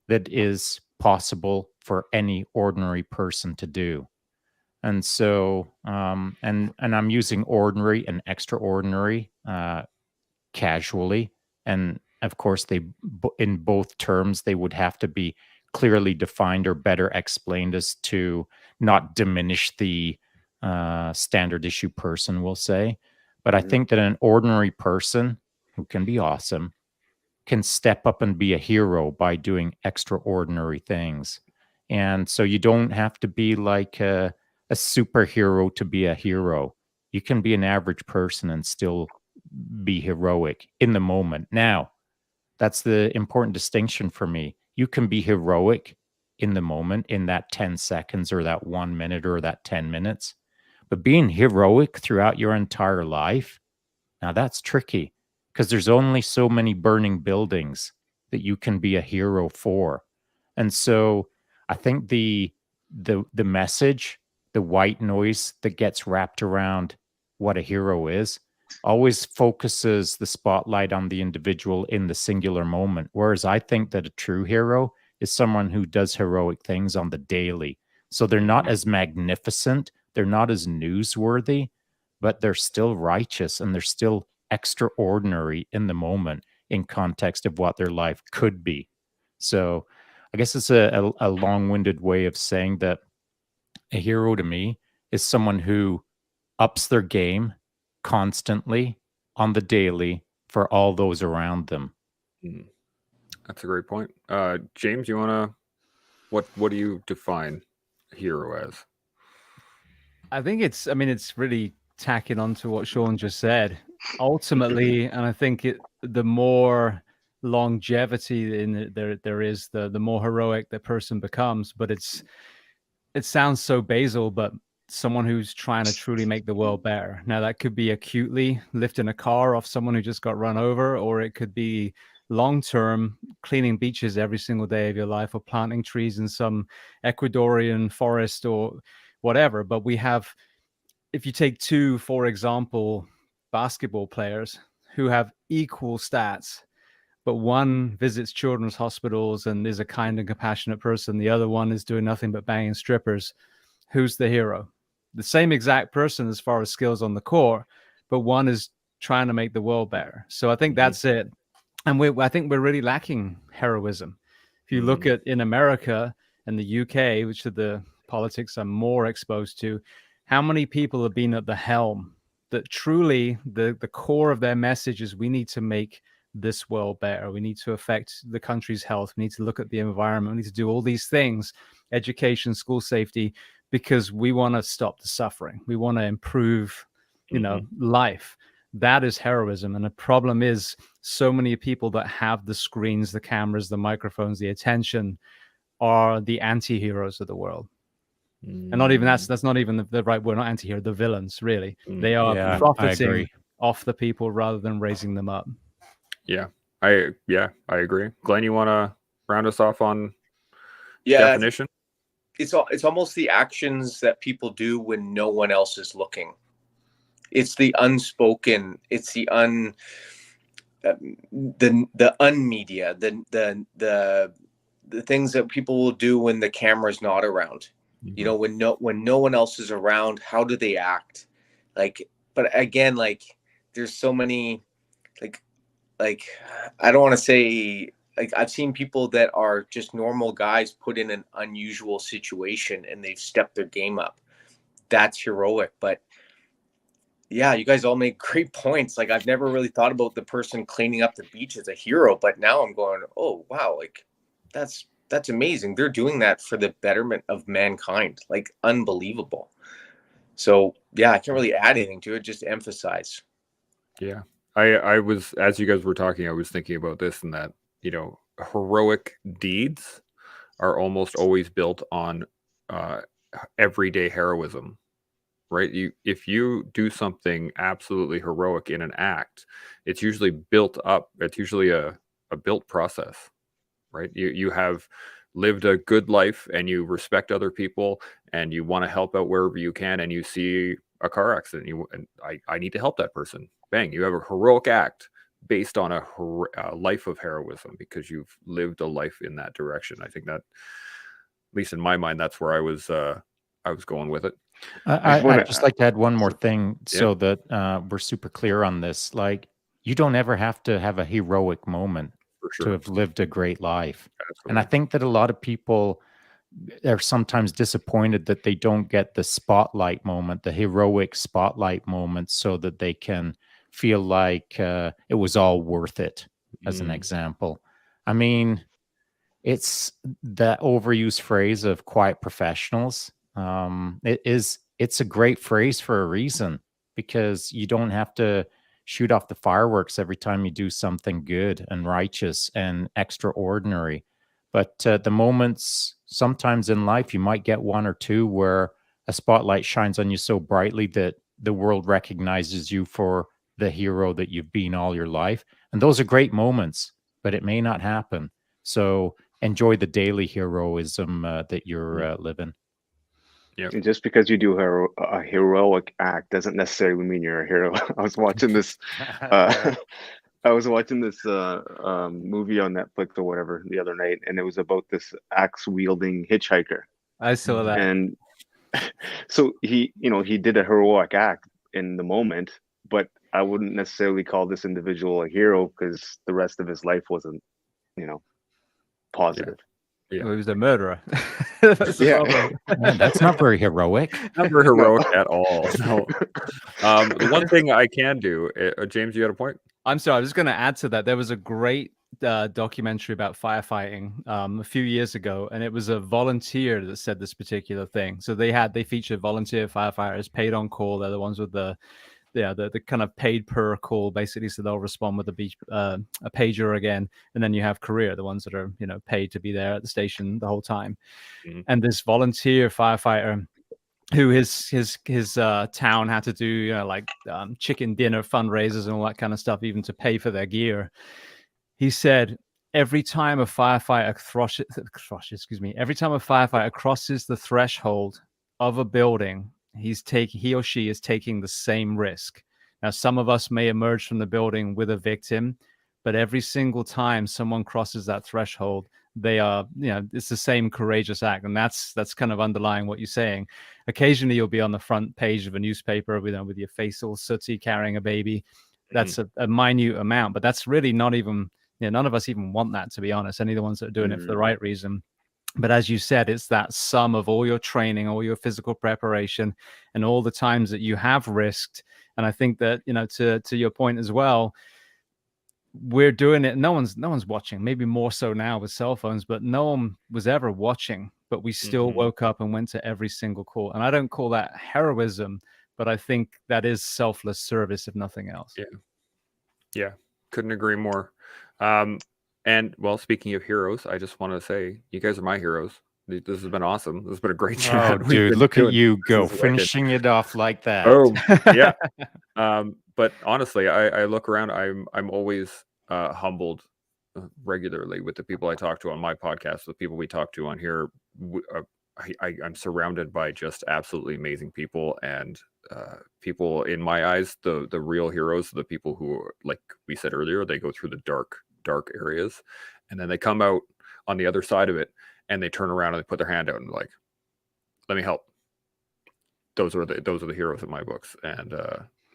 that is possible for any ordinary person to do. And so, and I'm using ordinary and extraordinary casually. And of course, in both terms, they would have to be clearly defined or better explained, as to not diminish the standard issue person, we'll say. But I think that an ordinary person who can be awesome can step up and be a hero by doing extraordinary things. And so you don't have to be like a superhero to be a hero. You can be an average person and still be heroic in the moment. Now, that's the important distinction for me. You can be heroic in the moment, in that 10 seconds or that 1 minute or that 10 minutes. But being heroic throughout your entire life, now that's tricky, because there's only so many burning buildings that you can be a hero for. And so I think the message, the white noise that gets wrapped around what a hero is, always focuses the spotlight on the individual in the singular moment. Whereas I think that a true hero is someone who does heroic things on the daily. So they're not as magnificent, they're not as newsworthy, but they're still righteous and they're still extraordinary in the moment in context of what their life could be. So I guess it's a long-winded way of saying that a hero to me is someone who ups their game constantly on the daily for all those around them. That's a great point. James, you want to, what do you define a hero as? I think it's really tacking on to what Shaun just said. Ultimately, and I think the more longevity in there is, the more heroic the person becomes. But it sounds so basal, but someone who's trying to truly make the world better. Now, that could be acutely lifting a car off someone who just got run over, or it could be long-term cleaning beaches every single day of your life, or planting trees in some Ecuadorian forest or whatever. But we have, if you take two, for example, basketball players who have equal stats, but one visits children's hospitals and is a kind and compassionate person, the other one is doing nothing but banging strippers, who's the hero? The same exact person as far as skills on the court, but one is trying to make the world better. So I think that's it. And I think we're really lacking heroism. If you look at in America and the UK, which are the politics I'm more exposed to, how many people have been at the helm that truly the core of their message is we need to make this world better. We need to affect the country's health. We need to look at the environment. We need to do all these things, education, school safety, because we want to stop the suffering. We want to improve, life. That is heroism. And the problem is so many people that have the screens, the cameras, the microphones, the attention are the anti-heroes of the world. And not even that's not even the right word, not anti-hero, the villains, really. They are profiting off the people rather than raising them up. I agree. Glenn, you want to round us off on definition? It's almost the actions that people do when no one else is looking. It's the unspoken. It's the unmedia. The things that people will do when the camera's not around. When no one else is around, how do they act? But again, there's so many, I don't want to say, I've seen people that are just normal guys put in an unusual situation and they've stepped their game up. That's heroic. But yeah, you guys all make great points. I've never really thought about the person cleaning up the beach as a hero, but now I'm going, oh wow, that's amazing. They're doing that for the betterment of mankind. Unbelievable. So yeah, I can't really add anything to it, just emphasize. Yeah. I was, as you guys were talking, I was thinking about this and that, heroic deeds are almost always built on everyday heroism, right? If you do something absolutely heroic in an act, it's usually built up. It's usually a built process, right? You have lived a good life and you respect other people and you want to help out wherever you can, and you see a car accident, I need to help that person. Bang, you have a heroic act based on a life of heroism because you've lived a life in that direction. I think that, at least in my mind, that's where I was going with it. I'd just like to add one more thing so that we're super clear on this. You don't ever have to have a heroic moment to have lived a great life. Absolutely. And I think that a lot of people are sometimes disappointed that they don't get the spotlight moment, the heroic spotlight moment, so that they can feel like it was all worth it, as an example. I mean, it's the overused phrase of quiet professionals. It's a great phrase for a reason, because you don't have to shoot off the fireworks every time you do something good and righteous and extraordinary. But the moments sometimes in life, you might get one or two where a spotlight shines on you so brightly that the world recognizes you for the hero that you've been all your life. And those are great moments, but it may not happen. So enjoy the daily heroism that you're living. Yep. And just because you do a heroic act doesn't necessarily mean you're a hero. I was watching this movie on Netflix or whatever the other night, and it was about this axe wielding hitchhiker. I saw that. And so he did a heroic act in the moment, but I wouldn't necessarily call this individual a hero because the rest of his life wasn't, positive. Yeah. Well, he was a murderer. That's not very heroic. Not very heroic at all. No. The one thing I can do, James, you had a point? I'm sorry, I was going to add to that. There was a great documentary about firefighting a few years ago, and it was a volunteer that said this particular thing. So they featured volunteer firefighters paid on call. They're the ones with the kind of paid per call, basically, so they'll respond with a pager again, and then you have career, the ones that are paid to be there at the station the whole time. And this volunteer firefighter, who his town had to do chicken dinner fundraisers and all that kind of stuff, even to pay for their gear. He said every time a firefighter crosses the threshold of a building, he or she is taking the same risk. Now, some of us may emerge from the building with a victim, but every single time someone crosses that threshold, they are, it's the same courageous act. And that's kind of underlying what you're saying. Occasionally you'll be on the front page of a newspaper with your face all sooty carrying a baby. That's a minute amount, but that's really not even none of us even want that, to be honest. Only the ones that are doing it for the Mhm. right reason. But as you said, it's that sum of all your training, all your physical preparation, and all the times that you have risked. And I think that, to your point as well, we're doing it. No one's watching, maybe more so now with cell phones, but no one was ever watching. But we still woke up and went to every single call. And I don't call that heroism, but I think that is selfless service, if nothing else. Yeah, couldn't agree more. And well, speaking of heroes, I just want to say you guys are my heroes. This has been awesome. This has been a great chat. Oh, We've dude, been look at doing- you this go, is wicked. finishing it off like that. Boom. Yeah. But honestly, I look around. I'm always humbled regularly with the people I talk to on my podcast, the people we talk to on here. I'm surrounded by just absolutely amazing people, and people in my eyes, the real heroes, the people who, like we said earlier, they go through the dark areas, and then they come out on the other side of it, and they turn around and they put their hand out and like, let me help. Those are the heroes in my books, and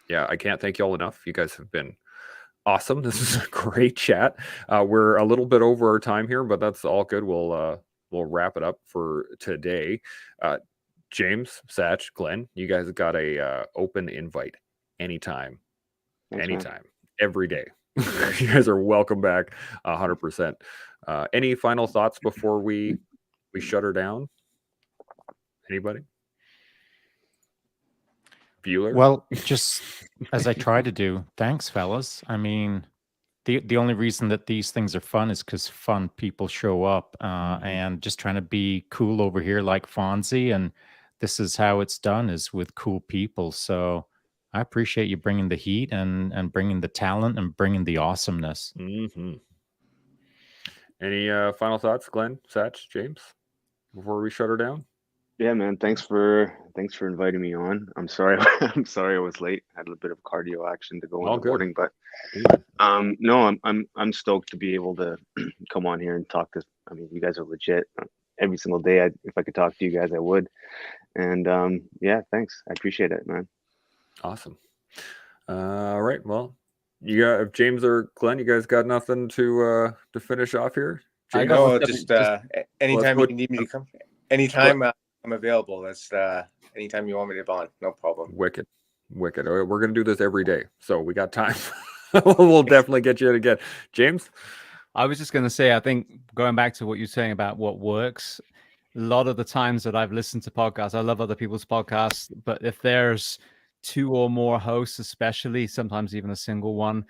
yeah, I can't thank you all enough. You guys have been awesome. This is a great chat. We're a little bit over our time here, but that's all good. We'll wrap it up for today. James, Sach, Glenn, you guys got a open invite anytime. Thanks, man. Anytime, every day. You guys are welcome back 100%. Any final thoughts before we shut her down? Anybody? Bueller? Well, just as I try to do, thanks, fellas. I mean, the only reason that these things are fun is because fun people show up, and just trying to be cool over here like Fonzie. And this is how it's done, is with cool people. So I appreciate you bringing the heat and bringing the talent and bringing the awesomeness. Mm-hmm. Any final thoughts, Glenn, Sach, James, before we shut her down? Yeah, man. Thanks for inviting me on. I'm sorry. I'm sorry I was late. I had a bit of cardio action to go All in the good. morning, but no, I'm stoked to be able to come on here and talk to. I mean, you guys are legit. Every single day, if I could talk to you guys, I would. And yeah, thanks. I appreciate it, man. Awesome. All right. Well, you got, if James or Glenn, you guys got nothing to finish off here? I James? got No, one. just anytime go- you need me to come. Anytime I'm available. That's anytime you want me to bond. No problem. Wicked. All right, we're gonna do this every day, so we got time. We'll definitely get you in again. James? I was just going to say, I think going back to what you're saying about what works, a lot of the times that I've listened to podcasts, I love other people's podcasts, but if there's two or more hosts, especially, sometimes even a single one,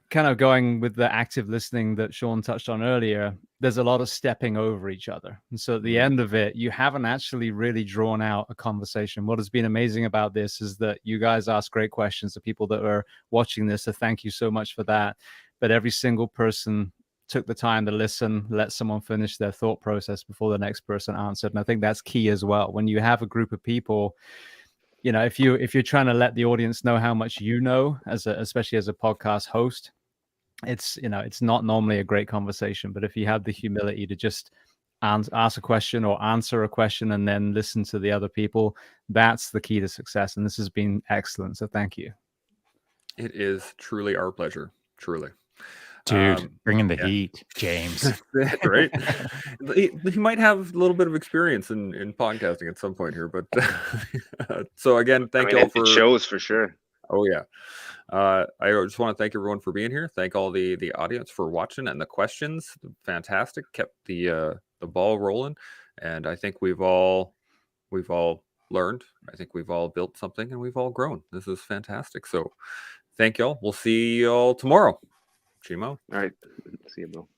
kind of going with the active listening that Shaun touched on earlier, there's a lot of stepping over each other. And so at the end of it, you haven't actually really drawn out a conversation. What has been amazing about this is that you guys ask great questions to people that are watching this. So thank you so much for that. But every single person took the time to listen, let someone finish their thought process before the next person answered. And I think that's key as well. When you have a group of people, if you're trying to let the audience know how much you know, especially as a podcast host, it's not normally a great conversation. But if you have the humility to just ask a question or answer a question and then listen to the other people, that's the key to success. And this has been excellent. So thank you. It is truly our pleasure. Truly. Dude, bringing the yeah. heat, James. Right? He might have a little bit of experience in podcasting at some point here, but so again, thank you all for it shows for sure. Oh yeah. I just want to thank everyone for being here. Thank all the audience for watching and the questions. Fantastic. Kept the ball rolling, and I think we've all learned. I think we've all built something, and we've all grown. This is fantastic. So thank y'all. We'll see y'all tomorrow. Chimo. All right. See you, Bill.